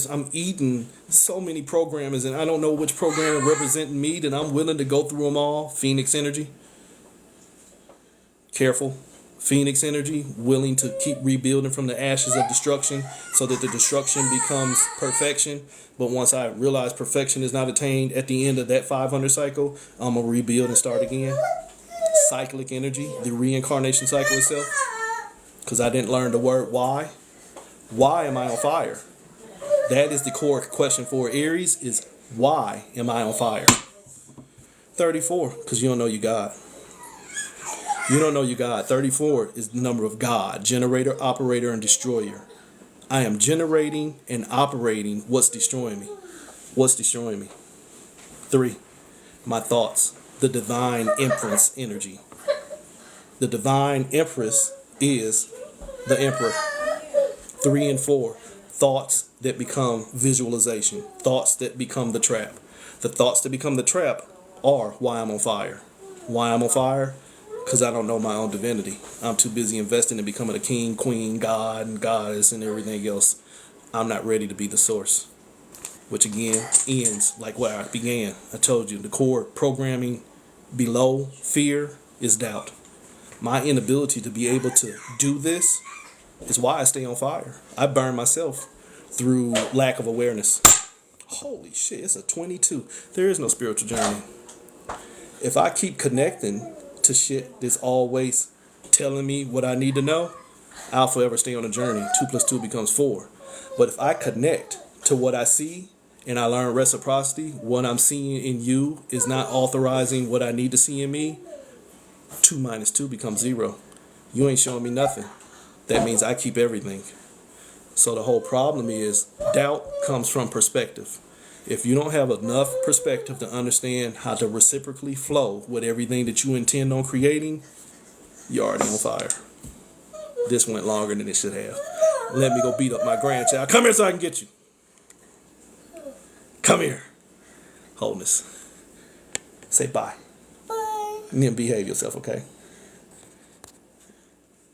I'm eating so many programs and I don't know which program representing me, that I'm willing to go through them all. Phoenix energy. Careful. Phoenix energy, willing to keep rebuilding from the ashes of destruction so that the destruction becomes perfection. But once I realize perfection is not attained at the end of that 500 cycle, I'm going to rebuild and start again. Cyclic energy, the reincarnation cycle itself. Because I didn't learn the word why. Why am I on fire? That is the core question for Aries, is why am I on fire? 34, because you don't know you God. You don't know you God. 34 is the number of God, generator, operator, and destroyer. I am generating and operating what's destroying me. What's destroying me? 3, my thoughts, the divine empress energy. The divine empress is the emperor. 3 and 4, thoughts that become visualization. Thoughts that become the trap. The thoughts that become the trap are why I'm on fire. Why I'm on fire? Because I don't know my own divinity. I'm too busy investing in becoming a king, queen, god, and goddess, and everything else. I'm not ready to be the source. Which again ends like where I began. I told you the core programming below fear is doubt. My inability to be able to do this is why I stay on fire. I burn myself through lack of awareness. Holy shit, it's a 22. There is no spiritual journey. If I keep connecting to shit that's always telling me what I need to know, I'll forever stay on a journey. 2 + 2 becomes 4. But if I connect to what I see and I learn reciprocity, what I'm seeing in you is not authorizing what I need to see in me, 2 - 2 becomes 0. You ain't showing me nothing. That means I keep everything. So the whole problem is doubt comes from perspective. If you don't have enough perspective to understand how to reciprocally flow with everything that you intend on creating, you're already on fire. This went longer than it should have. Let me go beat up my grandchild. Come here so I can get you. Come here. Wholeness. Say bye. Bye. And then behave yourself, okay?